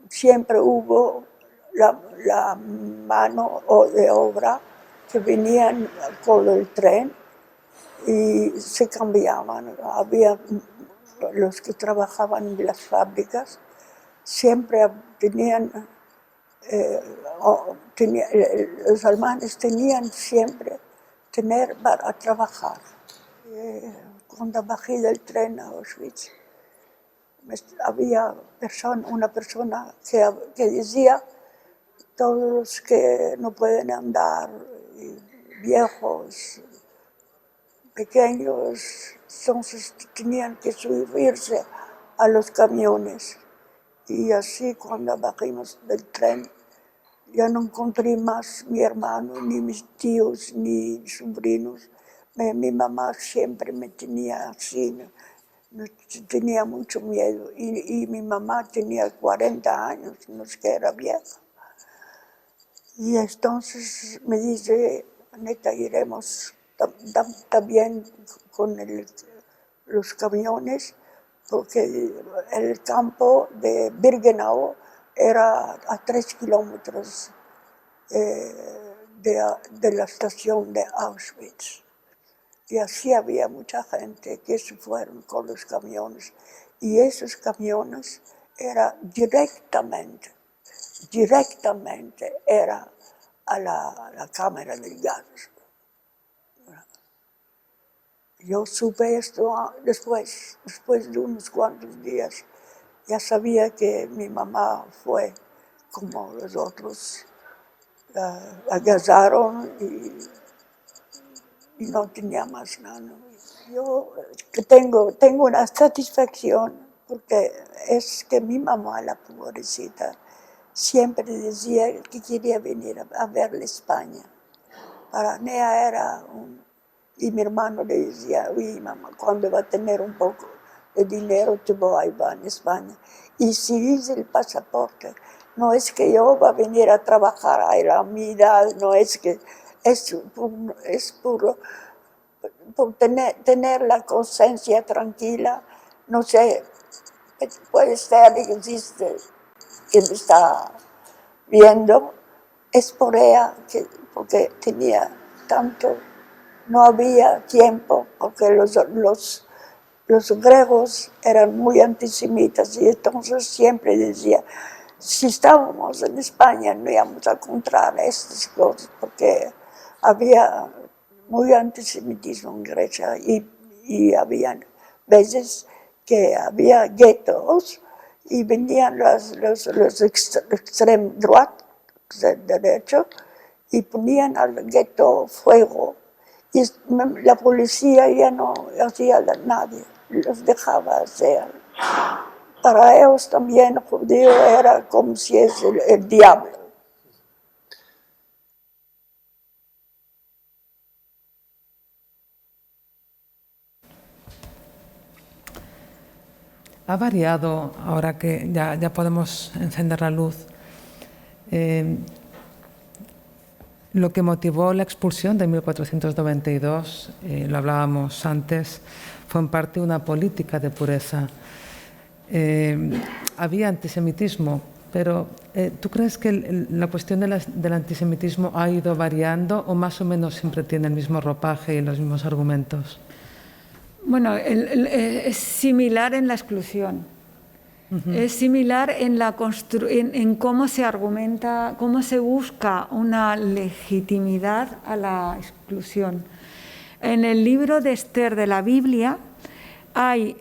Siempre hubo la mano de obra que venían con el tren y se cambiaban. Había los que trabajaban en las fábricas, siempre tenían, los alemanes tenían siempre para trabajar. Cuando bajé del tren a Auschwitz, había una persona que decía, todos los que no pueden andar, viejos, pequeños, entonces tenían que subirse a los camiones. Y así cuando bajamos del tren, ya no encontré más mi hermano, ni mis tíos, ni sobrinos. Mi mamá siempre me tenía así, tenía mucho miedo. Y mi mamá tenía 40 años, no es que era vieja. Y entonces me dice, Aneta, iremos también con los camiones, porque el campo de Birkenau era a 3 kilómetros de la estación de Auschwitz. Y así había mucha gente que se fueron con los camiones. Y esos camiones eran directamente era a la cámara del gas. Yo supe esto después de unos cuantos días. Ya sabía que mi mamá fue como los otros, la casaron y no tenía más nada. Yo tengo una satisfacción porque es que mi mamá, la pobrecita, siempre decía que quería venir a ver España. Para ella era y mi hermano le decía, uy, mamá, cuando va a tener un poco de dinero, te voy a ir a España. Y si dice el pasaporte, no es que yo va a venir a trabajar a mi edad, no es que es por tener la conciencia tranquila. No sé, puede ser que existe que me está viendo, es por ella, porque tenía tanto, no había tiempo, porque los griegos eran muy antisemitas y entonces siempre decía, si estábamos en España no íbamos a encontrar estas cosas, porque había muy antisemitismo en Grecia y había veces que había guetos y venían los extrem droit, derecho, y ponían al gueto fuego. Y la policía ya no hacía nadie, los dejaba hacer. Para ellos también el judío era como si es el diablo. Ha variado, ahora que ya podemos encender la luz, lo que motivó la expulsión de 1492, lo hablábamos antes, fue en parte una política de pureza. Había antisemitismo, pero ¿tú crees que la cuestión del antisemitismo ha ido variando o más o menos siempre tiene el mismo ropaje y los mismos argumentos? Bueno, es similar en la exclusión. Es similar en cómo se argumenta, cómo se busca una legitimidad a la exclusión. En el libro de Esther de la Biblia hay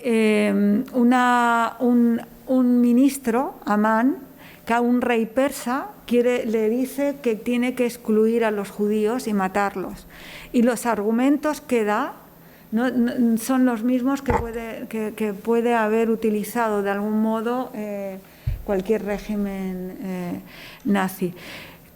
un ministro, Amán, que a un rey persa le dice que tiene que excluir a los judíos y matarlos. Y los argumentos que da no son los mismos que puede haber utilizado de algún modo cualquier régimen nazi.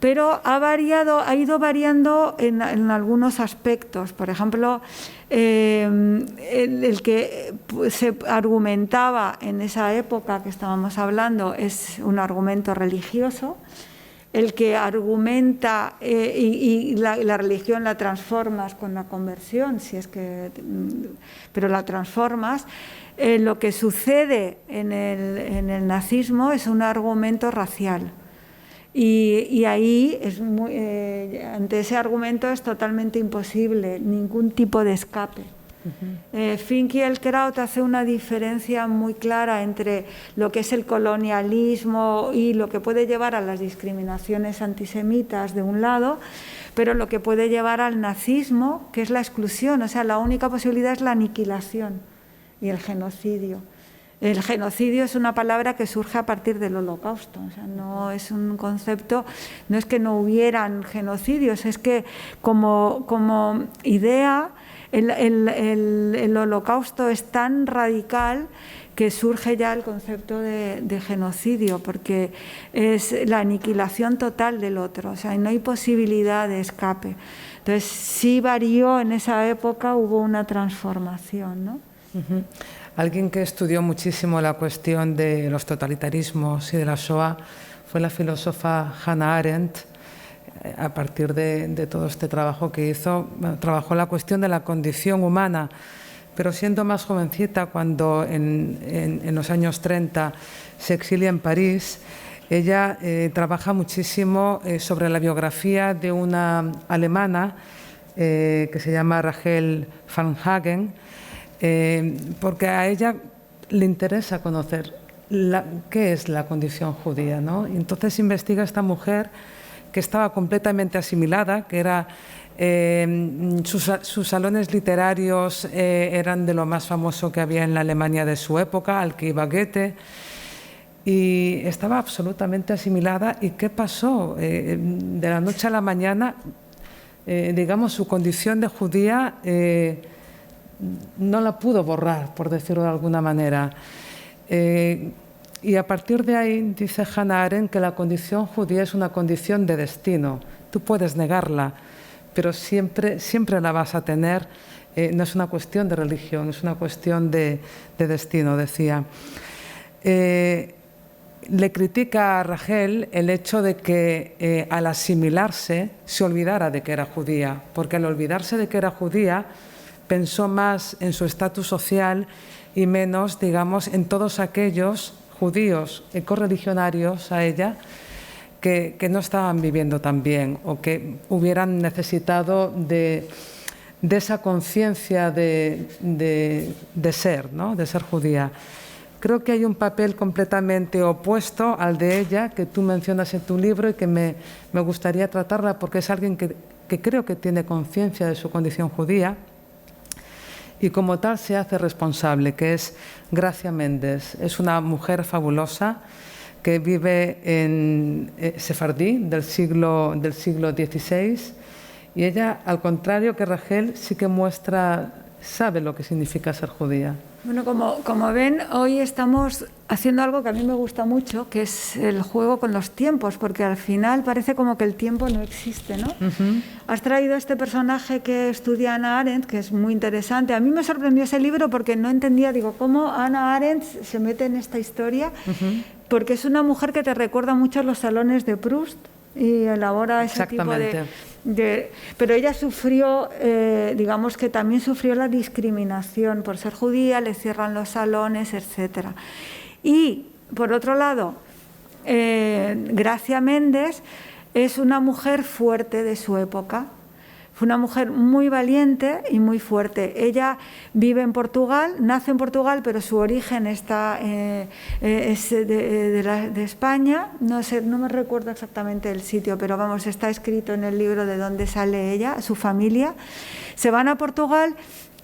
Pero ha ido variando en algunos aspectos. Por ejemplo, el que se argumentaba en esa época que estábamos hablando es un argumento religioso. El que argumenta y la religión la transformas con la conversión, pero la transformas. Lo que sucede en el nazismo es un argumento racial. Y ahí, ante ese argumento, es totalmente imposible ningún tipo de escape. Finkielkraut hace una diferencia muy clara entre lo que es el colonialismo y lo que puede llevar a las discriminaciones antisemitas de un lado, pero lo que puede llevar al nazismo, que es la exclusión. O sea, la única posibilidad es la aniquilación y el genocidio. El genocidio es una palabra que surge a partir del Holocausto. O sea, no es un concepto, no es que no hubieran genocidios, es que como idea el Holocausto es tan radical que surge ya el concepto de genocidio, porque es la aniquilación total del otro. O sea, no hay posibilidad de escape. Entonces, sí varió en esa época, hubo una transformación, ¿no? Alguien que estudió muchísimo la cuestión de los totalitarismos y de la Shoah fue la filósofa Hannah Arendt. A partir de todo este trabajo que hizo, trabajó la cuestión de la condición humana, pero siendo más jovencita, cuando en los años 30 se exilia en París, ella trabaja muchísimo sobre la biografía de una alemana que se llama Rachel van Hagen, porque a ella le interesa conocer qué es la condición judía, ¿no? Y entonces investiga a esta mujer que estaba completamente asimilada, que era, sus salones literarios eran de lo más famoso que había en la Alemania de su época, al que iba Goethe, y estaba absolutamente asimilada. ¿Y qué pasó? De la noche a la mañana, digamos, su condición de judía no la pudo borrar, por decirlo de alguna manera. Y a partir de ahí dice Hannah Arendt que la condición judía es una condición de destino. Tú puedes negarla, pero siempre la vas a tener. No es una cuestión de religión, es una cuestión de destino, decía. Le critica a Rachel el hecho de que al asimilarse se olvidara de que era judía, porque al olvidarse de que era judía pensó más en su estatus social y menos, digamos, en todos aquellos judíos correligionarios a ella que no estaban viviendo tan bien o que hubieran necesitado de esa conciencia de ser, ¿no? De ser judía. Creo que hay un papel completamente opuesto al de ella que tú mencionas en tu libro y que me gustaría tratarla porque es alguien que creo que tiene conciencia de su condición judía y como tal se hace responsable, que es Gracia Méndez. Es una mujer fabulosa que vive en sefardí del siglo XVI y ella, al contrario que Rachel, sí que sabe lo que significa ser judía. Bueno, como ven, hoy estamos haciendo algo que a mí me gusta mucho, que es el juego con los tiempos, porque al final parece como que el tiempo no existe, ¿no? Has traído este personaje que estudia Hannah Arendt, que es muy interesante. A mí me sorprendió ese libro porque no entendía, cómo Hannah Arendt se mete en esta historia, porque es una mujer que te recuerda mucho los salones de Proust y elabora ese tipo de... Pero ella sufrió, digamos que también sufrió la discriminación por ser judía, le cierran los salones, etc. Y, por otro lado, Gracia Méndez es una mujer fuerte de su época, Fue una mujer muy valiente y muy fuerte. Ella vive en Portugal, nace en Portugal, pero su origen es de España. No sé, no me recuerdo exactamente el sitio, pero vamos, está escrito en el libro de dónde sale ella, su familia. Se van a Portugal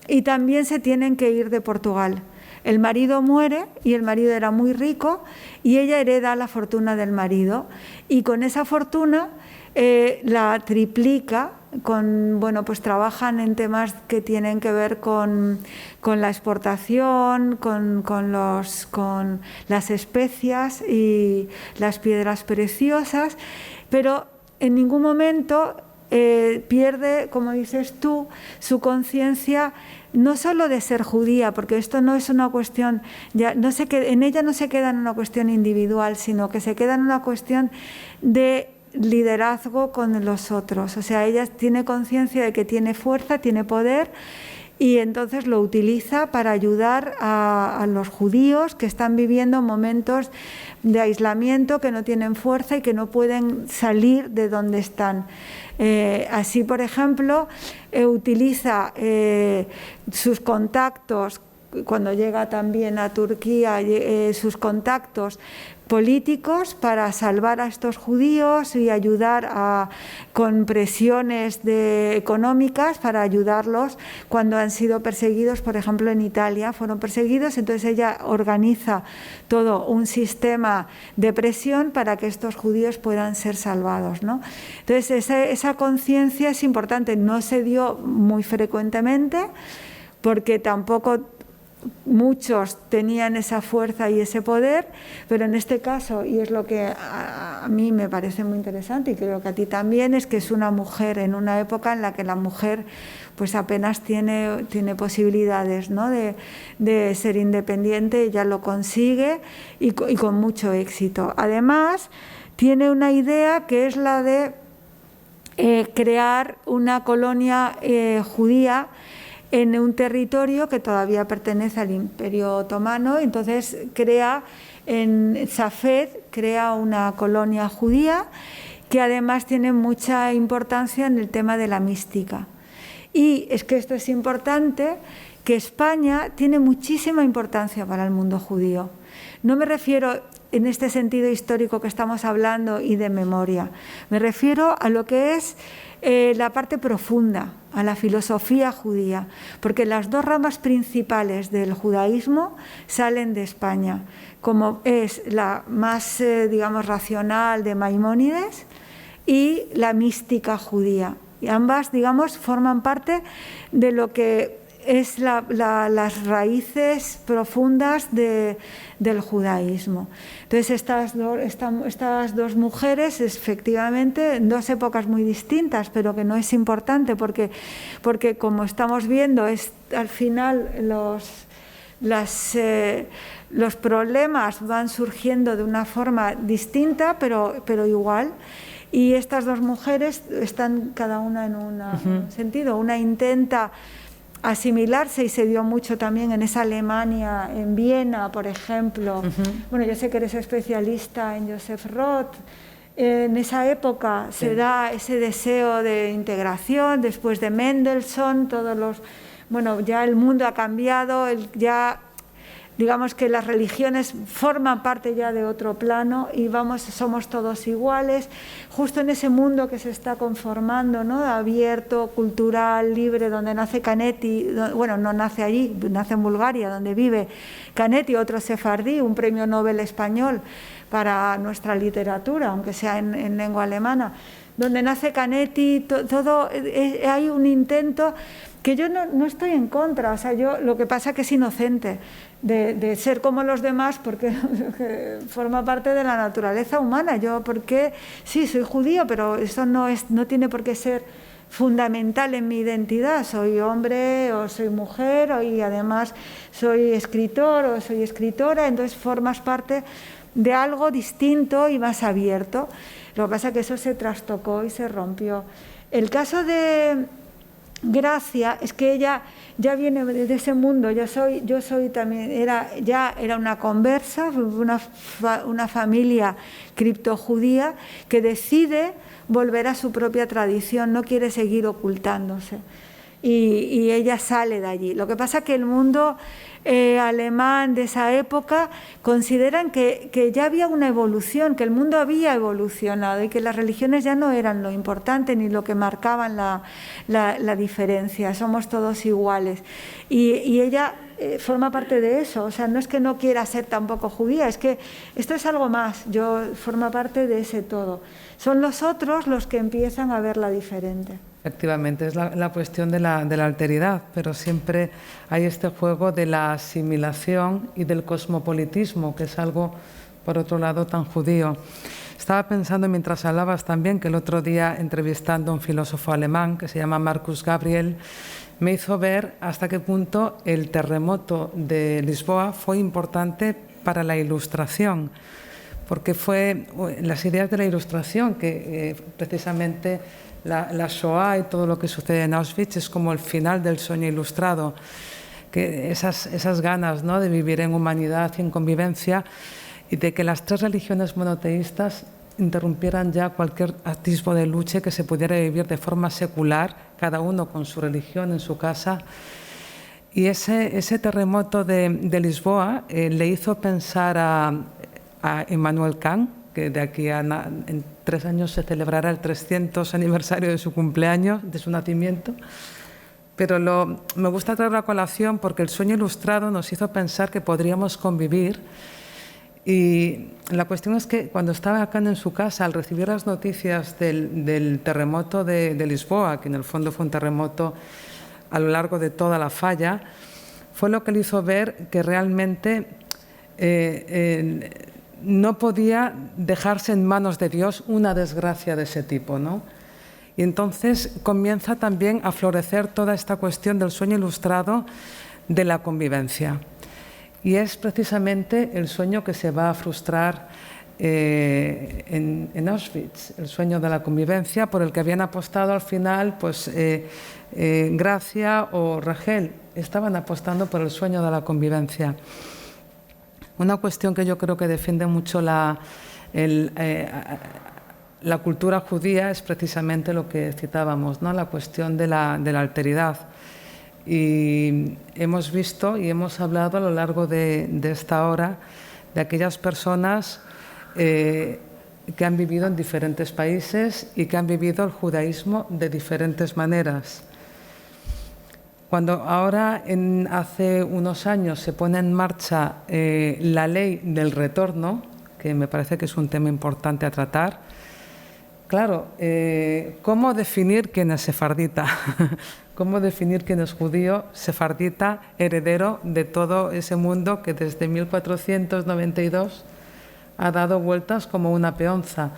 y también se tienen que ir de Portugal. El marido muere y el marido era muy rico y ella hereda la fortuna del marido y con esa fortuna la triplica. Pues trabajan en temas que tienen que ver con la exportación, con las especias y las piedras preciosas, pero en ningún momento pierde, como dices tú, su conciencia no solo de ser judía, porque esto no es una cuestión, en ella no se queda en una cuestión individual, sino que se queda en una cuestión de liderazgo con los otros. O sea, ella tiene conciencia de que tiene fuerza, tiene poder y entonces lo utiliza para ayudar a los judíos que están viviendo momentos de aislamiento, que no tienen fuerza y que no pueden salir de donde están. Así, por ejemplo, utiliza sus contactos, cuando llega también a Turquía, sus contactos políticos para salvar a estos judíos y ayudar con presiones económicas para ayudarlos cuando han sido perseguidos. Por ejemplo, en Italia fueron perseguidos, entonces ella organiza todo un sistema de presión para que estos judíos puedan ser salvados, ¿no? Entonces esa conciencia es importante, no se dio muy frecuentemente porque tampoco muchos tenían esa fuerza y ese poder, pero en este caso, y es lo que a mí me parece muy interesante y creo que a ti también, es que es una mujer en una época en la que la mujer pues apenas tiene posibilidades, ¿no?, de ser independiente. Ella lo consigue y con mucho éxito. Además, tiene una idea que es la de crear una colonia judía en un territorio que todavía pertenece al Imperio Otomano. Entonces en Safed crea una colonia judía que además tiene mucha importancia en el tema de la mística. Y es que esto es importante, que España tiene muchísima importancia para el mundo judío. No me refiero en este sentido histórico que estamos hablando y de memoria, me refiero a lo que es la parte profunda, a la filosofía judía, porque las dos ramas principales del judaísmo salen de España, como es la más, racional de Maimónides y la mística judía. Y ambas, forman parte de lo que es las raíces profundas del judaísmo. Entonces estas dos mujeres, efectivamente, en dos épocas muy distintas, pero que no es importante porque como estamos viendo, al final los problemas van surgiendo de una forma distinta, pero igual. Y estas dos mujeres están cada una en un sentido. Una intenta asimilarse y se dio mucho también en esa Alemania, en Viena, por ejemplo. Bueno, yo sé que eres especialista en Joseph Roth. En esa época se da ese deseo de integración, después de Mendelssohn, ya el mundo ha cambiado, digamos que las religiones forman parte ya de otro plano y somos todos iguales, justo en ese mundo que se está conformando, ¿no?, abierto, cultural, libre, donde nace Canetti. No nace allí, nace en Bulgaria, donde vive Canetti, otro sefardí, un premio Nobel español para nuestra literatura, aunque sea en lengua alemana, donde nace Canetti. Hay un intento que yo no estoy en contra, lo que pasa que es inocente de ser como los demás, porque forma parte de la naturaleza humana. Porque sí, soy judío, pero eso no tiene por qué ser fundamental en mi identidad. Soy hombre o soy mujer, y además soy escritor o soy escritora, entonces formas parte de algo distinto y más abierto. Lo que pasa es que eso se trastocó y se rompió. El caso de gracia es que ella ya viene de ese mundo. Yo soy también, ya era una conversa, una familia criptojudía que decide volver a su propia tradición, no quiere seguir ocultándose. Y ella sale de allí. Lo que pasa es que el mundo alemán de esa época consideran que ya había una evolución, que el mundo había evolucionado y que las religiones ya no eran lo importante ni lo que marcaban la diferencia, somos todos iguales. Y ella forma parte de eso, o sea, no es que no quiera ser tampoco judía, es que esto es algo más, forma parte de ese todo. Son los otros los que empiezan a verla diferente. Efectivamente, es la cuestión de la alteridad, pero siempre hay este juego de la asimilación y del cosmopolitismo, que es algo, por otro lado, tan judío. Estaba pensando mientras hablabas también que el otro día, entrevistando a un filósofo alemán que se llama Marcus Gabriel, me hizo ver hasta qué punto el terremoto de Lisboa fue importante para la Ilustración, porque fue las ideas de la Ilustración que precisamente la Shoah y todo lo que sucede en Auschwitz es como el final del sueño ilustrado, que esas ganas, ¿no?, de vivir en humanidad y en convivencia, y de que las 3 religiones monoteístas interrumpieran ya cualquier atisbo de lucha, que se pudiera vivir de forma secular, cada uno con su religión en su casa. Y ese terremoto de Lisboa le hizo pensar a Immanuel Kant, que de aquí en 3 años se celebrará el 300 aniversario de su cumpleaños, de su nacimiento. Pero me gusta traer la colación porque el sueño ilustrado nos hizo pensar que podríamos convivir. Y la cuestión es que cuando estaba Kant en su casa, al recibir las noticias del terremoto de Lisboa, que en el fondo fue un terremoto a lo largo de toda la falla, fue lo que le hizo ver que realmente no podía dejarse en manos de Dios una desgracia de ese tipo, ¿no? Y entonces comienza también a florecer toda esta cuestión del sueño ilustrado de la convivencia. Y es precisamente el sueño que se va a frustrar en Auschwitz, el sueño de la convivencia, por el que habían apostado al final pues, Gracia o Rachel, estaban apostando por el sueño de la convivencia. Una cuestión que yo creo que defiende mucho la cultura judía es precisamente lo que citábamos, ¿no?, la cuestión de la alteridad. Y hemos visto y hemos hablado a lo largo de esta hora de aquellas personas que han vivido en diferentes países y que han vivido el judaísmo de diferentes maneras. Cuando ahora, hace unos años, se pone en marcha la ley del retorno, que me parece que es un tema importante a tratar, claro, ¿cómo definir quién es sefardita? ¿Cómo definir quién es judío, sefardita, heredero de todo ese mundo que desde 1492 ha dado vueltas como una peonza?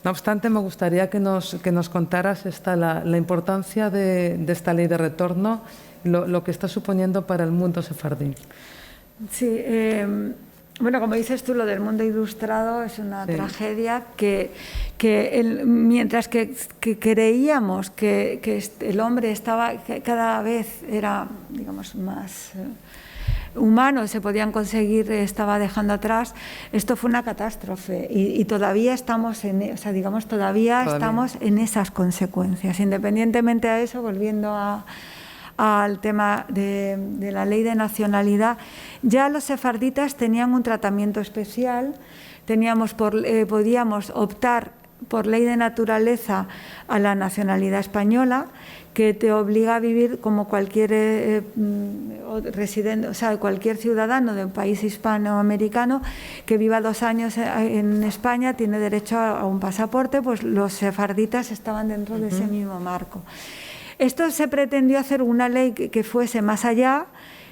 No obstante, me gustaría que nos contaras la importancia de esta ley de retorno, lo que está suponiendo para el mundo sefardí. Sí, bueno, como dices tú, lo del mundo ilustrado es una tragedia mientras que creíamos que el hombre cada vez era, digamos, más humano, se podían conseguir, estaba dejando atrás, esto fue una catástrofe y todavía estamos estamos en esas consecuencias. Independientemente de eso, volviendo al tema de la ley de nacionalidad, ya los sefarditas tenían un tratamiento especial, podíamos optar por ley de naturaleza a la nacionalidad española, que te obliga a vivir como cualquier residente, o sea, cualquier ciudadano de un país hispanoamericano que viva 2 años en España tiene derecho a un pasaporte. Pues los sefarditas estaban dentro de ese mismo marco. Esto se pretendió hacer una ley que fuese más allá,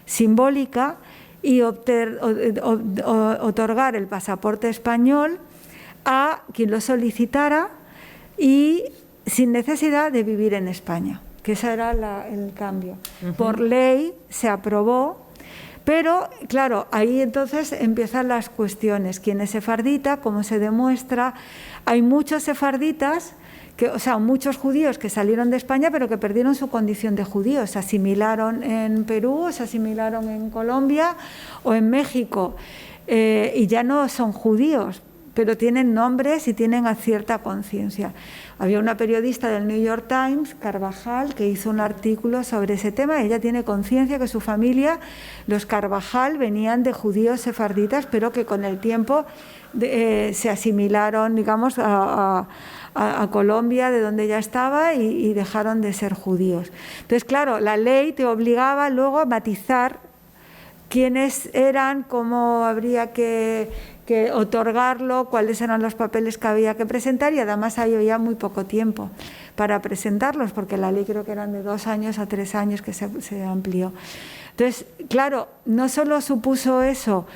simbólica, y otorgar el pasaporte español a quien lo solicitara y sin necesidad de vivir en España, que ese era el cambio. Por ley se aprobó, pero claro, ahí entonces empiezan las cuestiones. ¿Quién es sefardita? ¿Cómo se demuestra? Hay muchos sefarditas o sea, muchos judíos que salieron de España pero que perdieron su condición de judíos, se asimilaron en Perú, se asimilaron en Colombia o en México y ya no son judíos, pero tienen nombres y tienen cierta conciencia. Había una periodista del New York Times, Carvajal, que hizo un artículo sobre ese tema. Ella tiene conciencia que su familia, los Carvajal, venían de judíos sefarditas, pero que con el tiempo se asimilaron, digamos, a Colombia, de donde ella estaba, y dejaron de ser judíos. Entonces, claro, la ley te obligaba luego a matizar quiénes eran, cómo habría que otorgarlo, cuáles eran los papeles que había que presentar, y además había muy poco tiempo para presentarlos, porque la ley creo que eran de 2 años a 3 años que se amplió. Entonces, claro, no solo supuso eso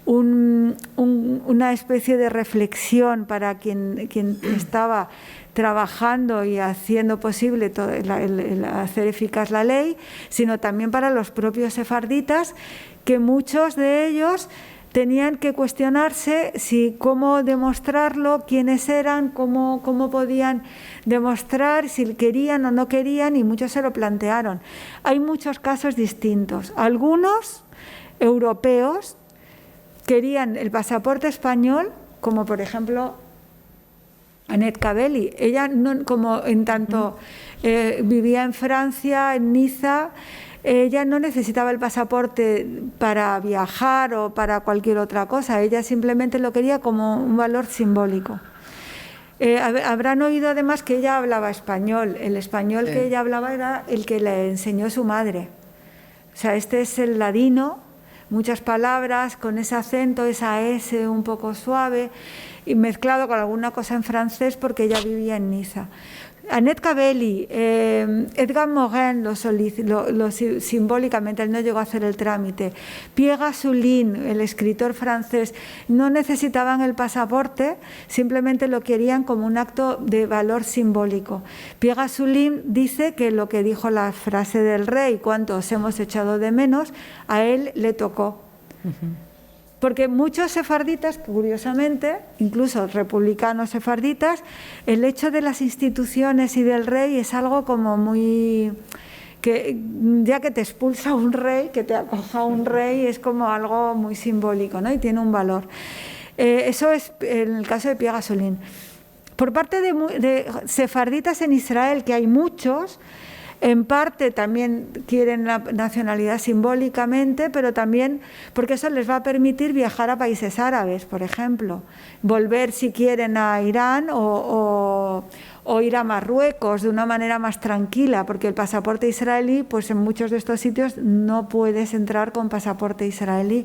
una especie de reflexión para quien estaba trabajando y haciendo posible hacer eficaz la ley, sino también para los propios sefarditas, que muchos de ellos tenían que cuestionarse cómo demostrarlo, quiénes eran, cómo podían demostrar, si querían o no querían, y muchos se lo plantearon. Hay muchos casos distintos. Algunos europeos querían el pasaporte español, como por ejemplo Annette Cabelli. Ella, vivía en Francia, en Niza, ella no necesitaba el pasaporte para viajar o para cualquier otra cosa, ella simplemente lo quería como un valor simbólico. Habrán oído además que ella hablaba español. El español que ella hablaba era el que le enseñó su madre. O sea, este es el ladino, muchas palabras con ese acento, esa S un poco suave, y mezclado con alguna cosa en francés, porque ella vivía en Niza. Annette Cabelli, Edgar Morin simbólicamente, él no llegó a hacer el trámite. Pierre Gassouline, el escritor francés, no necesitaban el pasaporte, simplemente lo querían como un acto de valor simbólico. Pierre Gassouline dice que lo que dijo la frase del rey, cuántos hemos echado de menos, a él le tocó. Porque muchos sefarditas, curiosamente, incluso republicanos sefarditas, el hecho de las instituciones y del rey es algo como muy... que ya que te expulsa un rey, que te acoja un rey, es como algo muy simbólico, ¿no? Y tiene un valor. Eso es en el caso de Pierre Gassouline. Por parte de sefarditas en Israel, que hay muchos, en parte también quieren la nacionalidad simbólicamente, pero también porque eso les va a permitir viajar a países árabes, por ejemplo, volver si quieren a Irán o ir a Marruecos de una manera más tranquila, porque el pasaporte israelí, pues en muchos de estos sitios no puedes entrar con pasaporte israelí.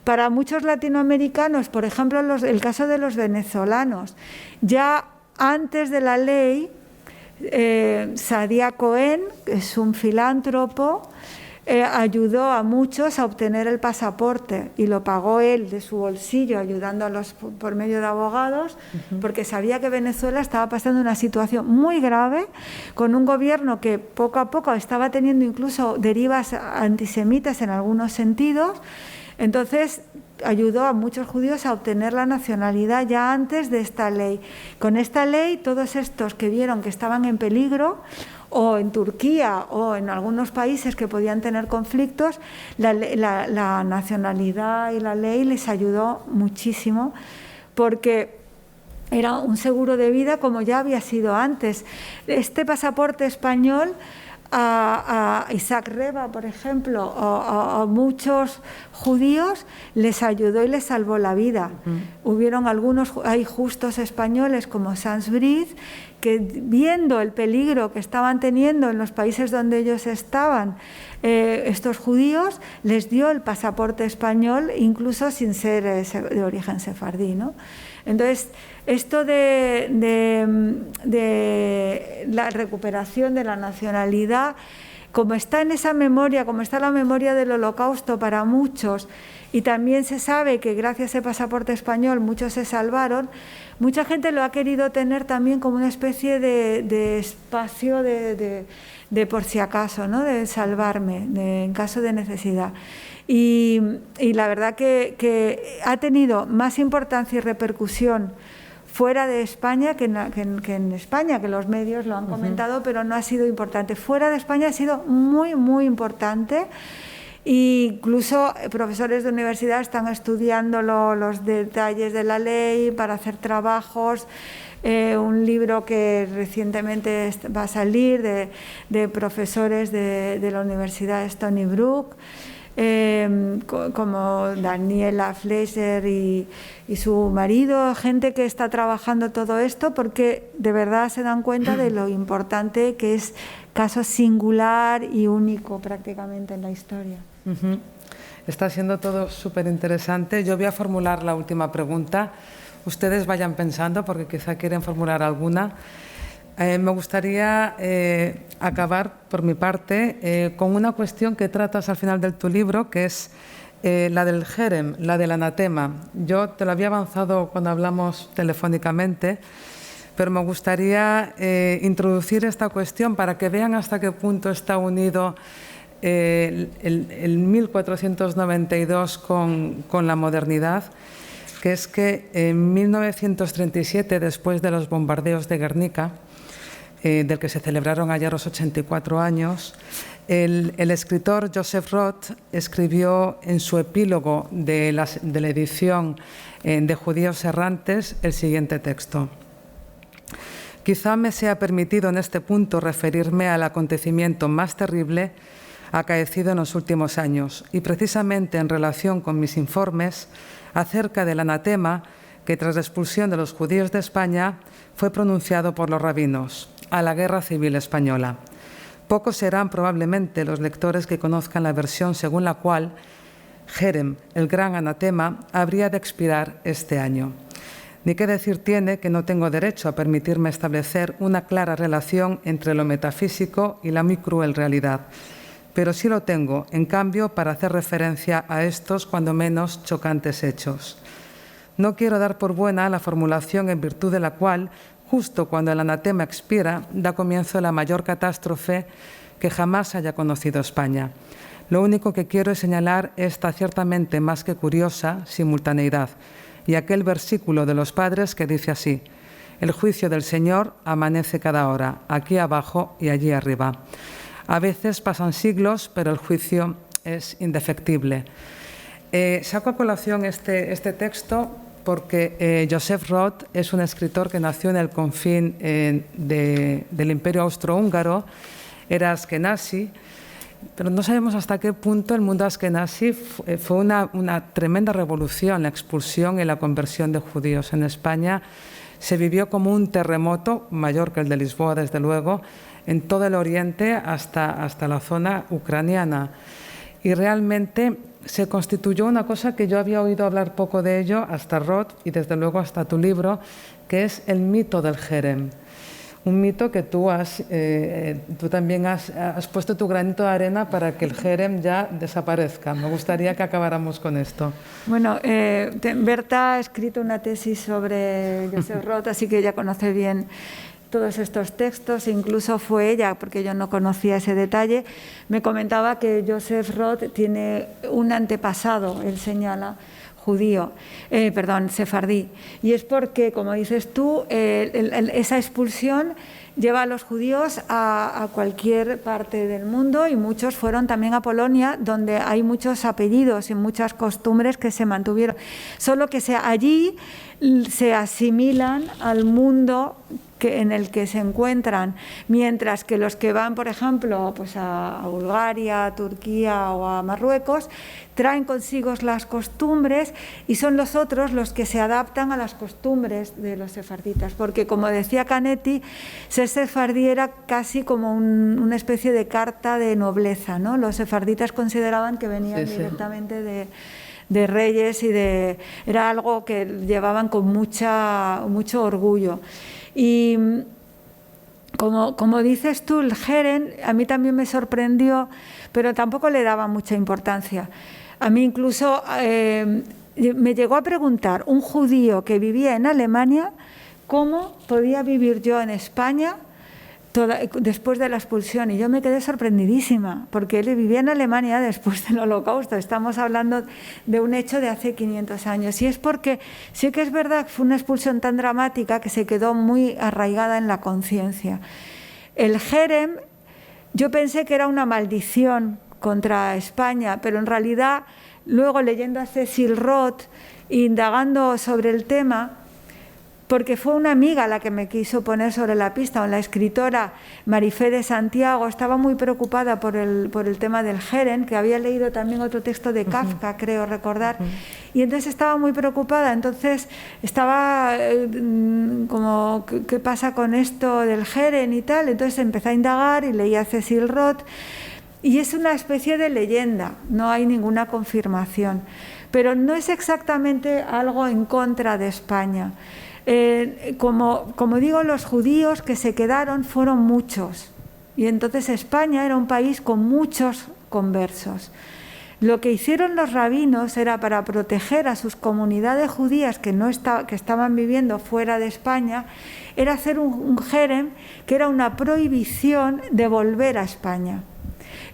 Para muchos latinoamericanos, por ejemplo, el caso de los venezolanos, ya antes de la ley, Sadia Cohen, que es un filántropo, ayudó a muchos a obtener el pasaporte y lo pagó él de su bolsillo, ayudándolos por medio de abogados, porque sabía que Venezuela estaba pasando una situación muy grave, con un gobierno que poco a poco estaba teniendo incluso derivas antisemitas en algunos sentidos. Entonces ayudó a muchos judíos a obtener la nacionalidad ya antes de esta ley. Con esta ley, todos estos que vieron que estaban en peligro, o en Turquía o en algunos países que podían tener conflictos, la nacionalidad y la ley les ayudó muchísimo, porque era un seguro de vida como ya había sido antes. Este pasaporte español a Isaac Reba, por ejemplo, a muchos judíos les ayudó y les salvó la vida. Hubieron hay justos españoles como Sans Brice, que viendo el peligro que estaban teniendo en los países donde ellos estaban, estos judíos, les dio el pasaporte español, incluso sin ser de origen sefardí, ¿no? Entonces, esto de la recuperación de la nacionalidad, como está en esa memoria, como está la memoria del Holocausto para muchos, y también se sabe que gracias a ese pasaporte español muchos se salvaron, mucha gente lo ha querido tener también como una especie de espacio de por si acaso, ¿no? De salvarme en caso de necesidad. Y la verdad que ha tenido más importancia y repercusión fuera de España que en España, que los medios lo han comentado, pero no ha sido importante. Fuera de España ha sido muy, muy importante. Incluso profesores de universidad están estudiando los detalles de la ley para hacer trabajos. Un libro que recientemente va a salir de profesores de la Universidad de Stony Brook, como Daniela Fleischer y su marido, gente que está trabajando todo esto porque de verdad se dan cuenta de lo importante que es, caso singular y único prácticamente en la historia. Está siendo todo súper interesante. Yo voy a formular la última pregunta. Ustedes vayan pensando porque quizá quieren formular alguna. Me gustaría acabar, por mi parte, con una cuestión que tratas al final de tu libro, que es la del jerem, la del anatema. Yo te lo había avanzado cuando hablamos telefónicamente, pero me gustaría introducir esta cuestión para que vean hasta qué punto está unido el 1492 con la modernidad, que es que en 1937, después de los bombardeos de Guernica, del que se celebraron ayer los 84 años, el escritor Joseph Roth escribió en su epílogo de la edición de Judíos errantes el siguiente texto. Quizá me sea permitido en este punto referirme al acontecimiento más terrible acaecido en los últimos años y precisamente en relación con mis informes acerca del anatema que tras la expulsión de los judíos de España fue pronunciado por los rabinos a la Guerra Civil Española. Pocos serán probablemente los lectores que conozcan la versión según la cual Jerem, el gran anatema, habría de expirar este año. Ni qué decir tiene que no tengo derecho a permitirme establecer una clara relación entre lo metafísico y la muy cruel realidad, pero sí lo tengo, en cambio, para hacer referencia a estos, cuando menos, chocantes hechos. No quiero dar por buena la formulación en virtud de la cual, justo cuando el anatema expira, da comienzo la mayor catástrofe que jamás haya conocido España. Lo único que quiero es señalar esta ciertamente más que curiosa simultaneidad y aquel versículo de los padres que dice así: el juicio del Señor amanece cada hora, aquí abajo y allí arriba. A veces pasan siglos, pero el juicio es indefectible. Saco a colación este texto porque Joseph Roth es un escritor que nació en el confín del Imperio Austrohúngaro, era askenazí, pero no sabemos hasta qué punto el mundo askenazí fue una tremenda revolución, la expulsión y la conversión de judíos en España. Se vivió como un terremoto, mayor que el de Lisboa, desde luego, en todo el oriente hasta la zona ucraniana. Y realmente se constituyó una cosa que yo había oído hablar poco de ello, hasta Roth y desde luego hasta tu libro, que es el mito del jerem. Un mito que tú también has puesto tu granito de arena para que el jerem ya desaparezca. Me gustaría que acabáramos con esto. Bueno, Berta ha escrito una tesis sobre Joseph Roth, así que ella conoce bien todos estos textos, incluso fue ella, porque yo no conocía ese detalle, me comentaba que Joseph Roth tiene un antepasado, él señala, sefardí. Y es porque, como dices tú, esa expulsión lleva a los judíos a cualquier parte del mundo y muchos fueron también a Polonia, donde hay muchos apellidos y muchas costumbres que se mantuvieron. Solo que allí se asimilan al mundo en el que se encuentran, mientras que los que van, por ejemplo, pues a Bulgaria, a Turquía o a Marruecos, traen consigo las costumbres y son los otros los que se adaptan a las costumbres de los sefarditas, porque como decía Canetti, ser sefardí era casi como una especie de carta de nobleza, ¿no? Los sefarditas consideraban que venían directamente de reyes era algo que llevaban con mucho orgullo. Y como dices tú, el jerem a mí también me sorprendió, pero tampoco le daba mucha importancia. A mí incluso me llegó a preguntar un judío que vivía en Alemania cómo podía vivir yo en España después de la expulsión, y yo me quedé sorprendidísima porque él vivía en Alemania después del Holocausto. Estamos hablando de un hecho de hace 500 años, y es porque sí que es verdad que fue una expulsión tan dramática que se quedó muy arraigada en la conciencia. El Jerem, yo pensé que era una maldición contra España, pero en realidad luego, leyendo a Cecil Roth, indagando sobre el tema, porque fue una amiga la que me quiso poner sobre la pista, o la escritora Marifé de Santiago, estaba muy preocupada por el tema del Jerem, que había leído también otro texto de Kafka, creo recordar, y entonces estaba muy preocupada. Entonces estaba como, ¿qué pasa con esto del Jerem y tal? Entonces empecé a indagar y leí a Cecil Roth, y es una especie de leyenda, no hay ninguna confirmación, pero no es exactamente algo en contra de España. Como digo, los judíos que se quedaron fueron muchos, y entonces España era un país con muchos conversos. Lo que hicieron los rabinos era, para proteger a sus comunidades judías que estaban viviendo fuera de España, era hacer un Jerem, que era una prohibición de volver a España.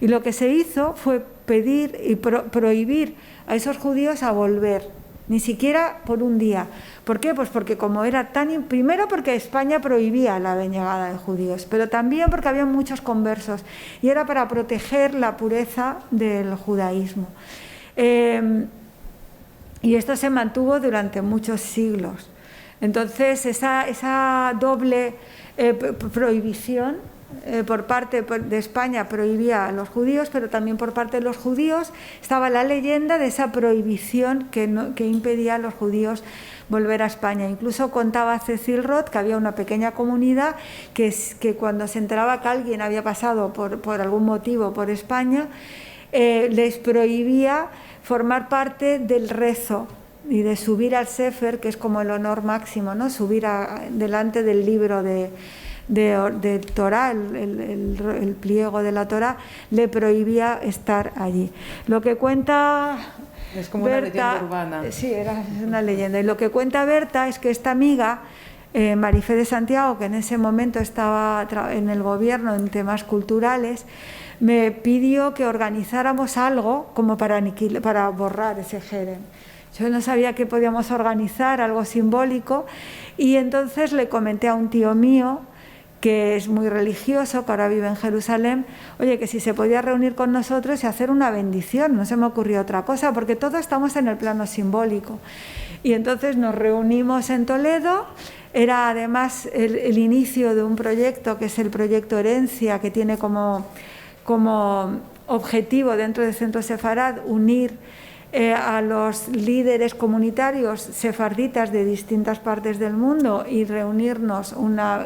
Y lo que se hizo fue pedir y prohibir a esos judíos a volver, ni siquiera por un día. ¿Por qué? Pues porque como era primero porque España prohibía la llegada de judíos, pero también porque había muchos conversos, y era para proteger la pureza del judaísmo. Y esto se mantuvo durante muchos siglos. Entonces, esa doble prohibición por parte de España prohibía a los judíos, pero también por parte de los judíos estaba la leyenda de esa prohibición que impedía a los judíos volver a España. Incluso contaba Cecil Roth que había una pequeña comunidad que cuando se enteraba que alguien había pasado por algún motivo por España, les prohibía formar parte del rezo y de subir al Sefer, que es como el honor máximo, ¿no? Subir delante del libro de Torá, el pliego de la Torá, le prohibía estar allí. Lo que cuenta es como Berta, una leyenda urbana. Sí, es una leyenda. Y lo que cuenta Berta es que esta amiga, Marifé de Santiago, que en ese momento estaba en el gobierno en temas culturales, me pidió que organizáramos algo como para borrar ese Jerem. Yo no sabía que podíamos organizar algo simbólico, y entonces le comenté a un tío mío que es muy religioso, que ahora vive en Jerusalén, oye, que si se podía reunir con nosotros y hacer una bendición. No se me ocurrió otra cosa, porque todos estamos en el plano simbólico. Y entonces nos reunimos en Toledo. Era además el inicio de un proyecto que es el proyecto Herencia, que tiene como objetivo dentro del Centro Sefarad unir a los líderes comunitarios sefarditas de distintas partes del mundo y reunirnos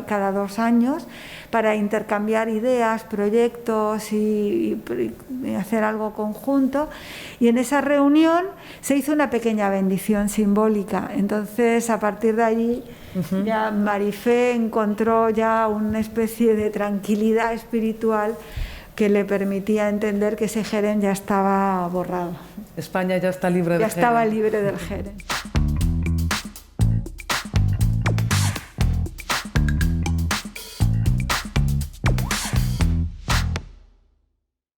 cada 2 años para intercambiar ideas, proyectos y hacer algo conjunto. Y en esa reunión se hizo una pequeña bendición simbólica. Entonces, a partir de allí, ya Marifé encontró ya una especie de tranquilidad espiritual que le permitía entender que ese Jerem ya estaba borrado. España ya está libre del Jerem. Ya estaba libre del Jerem.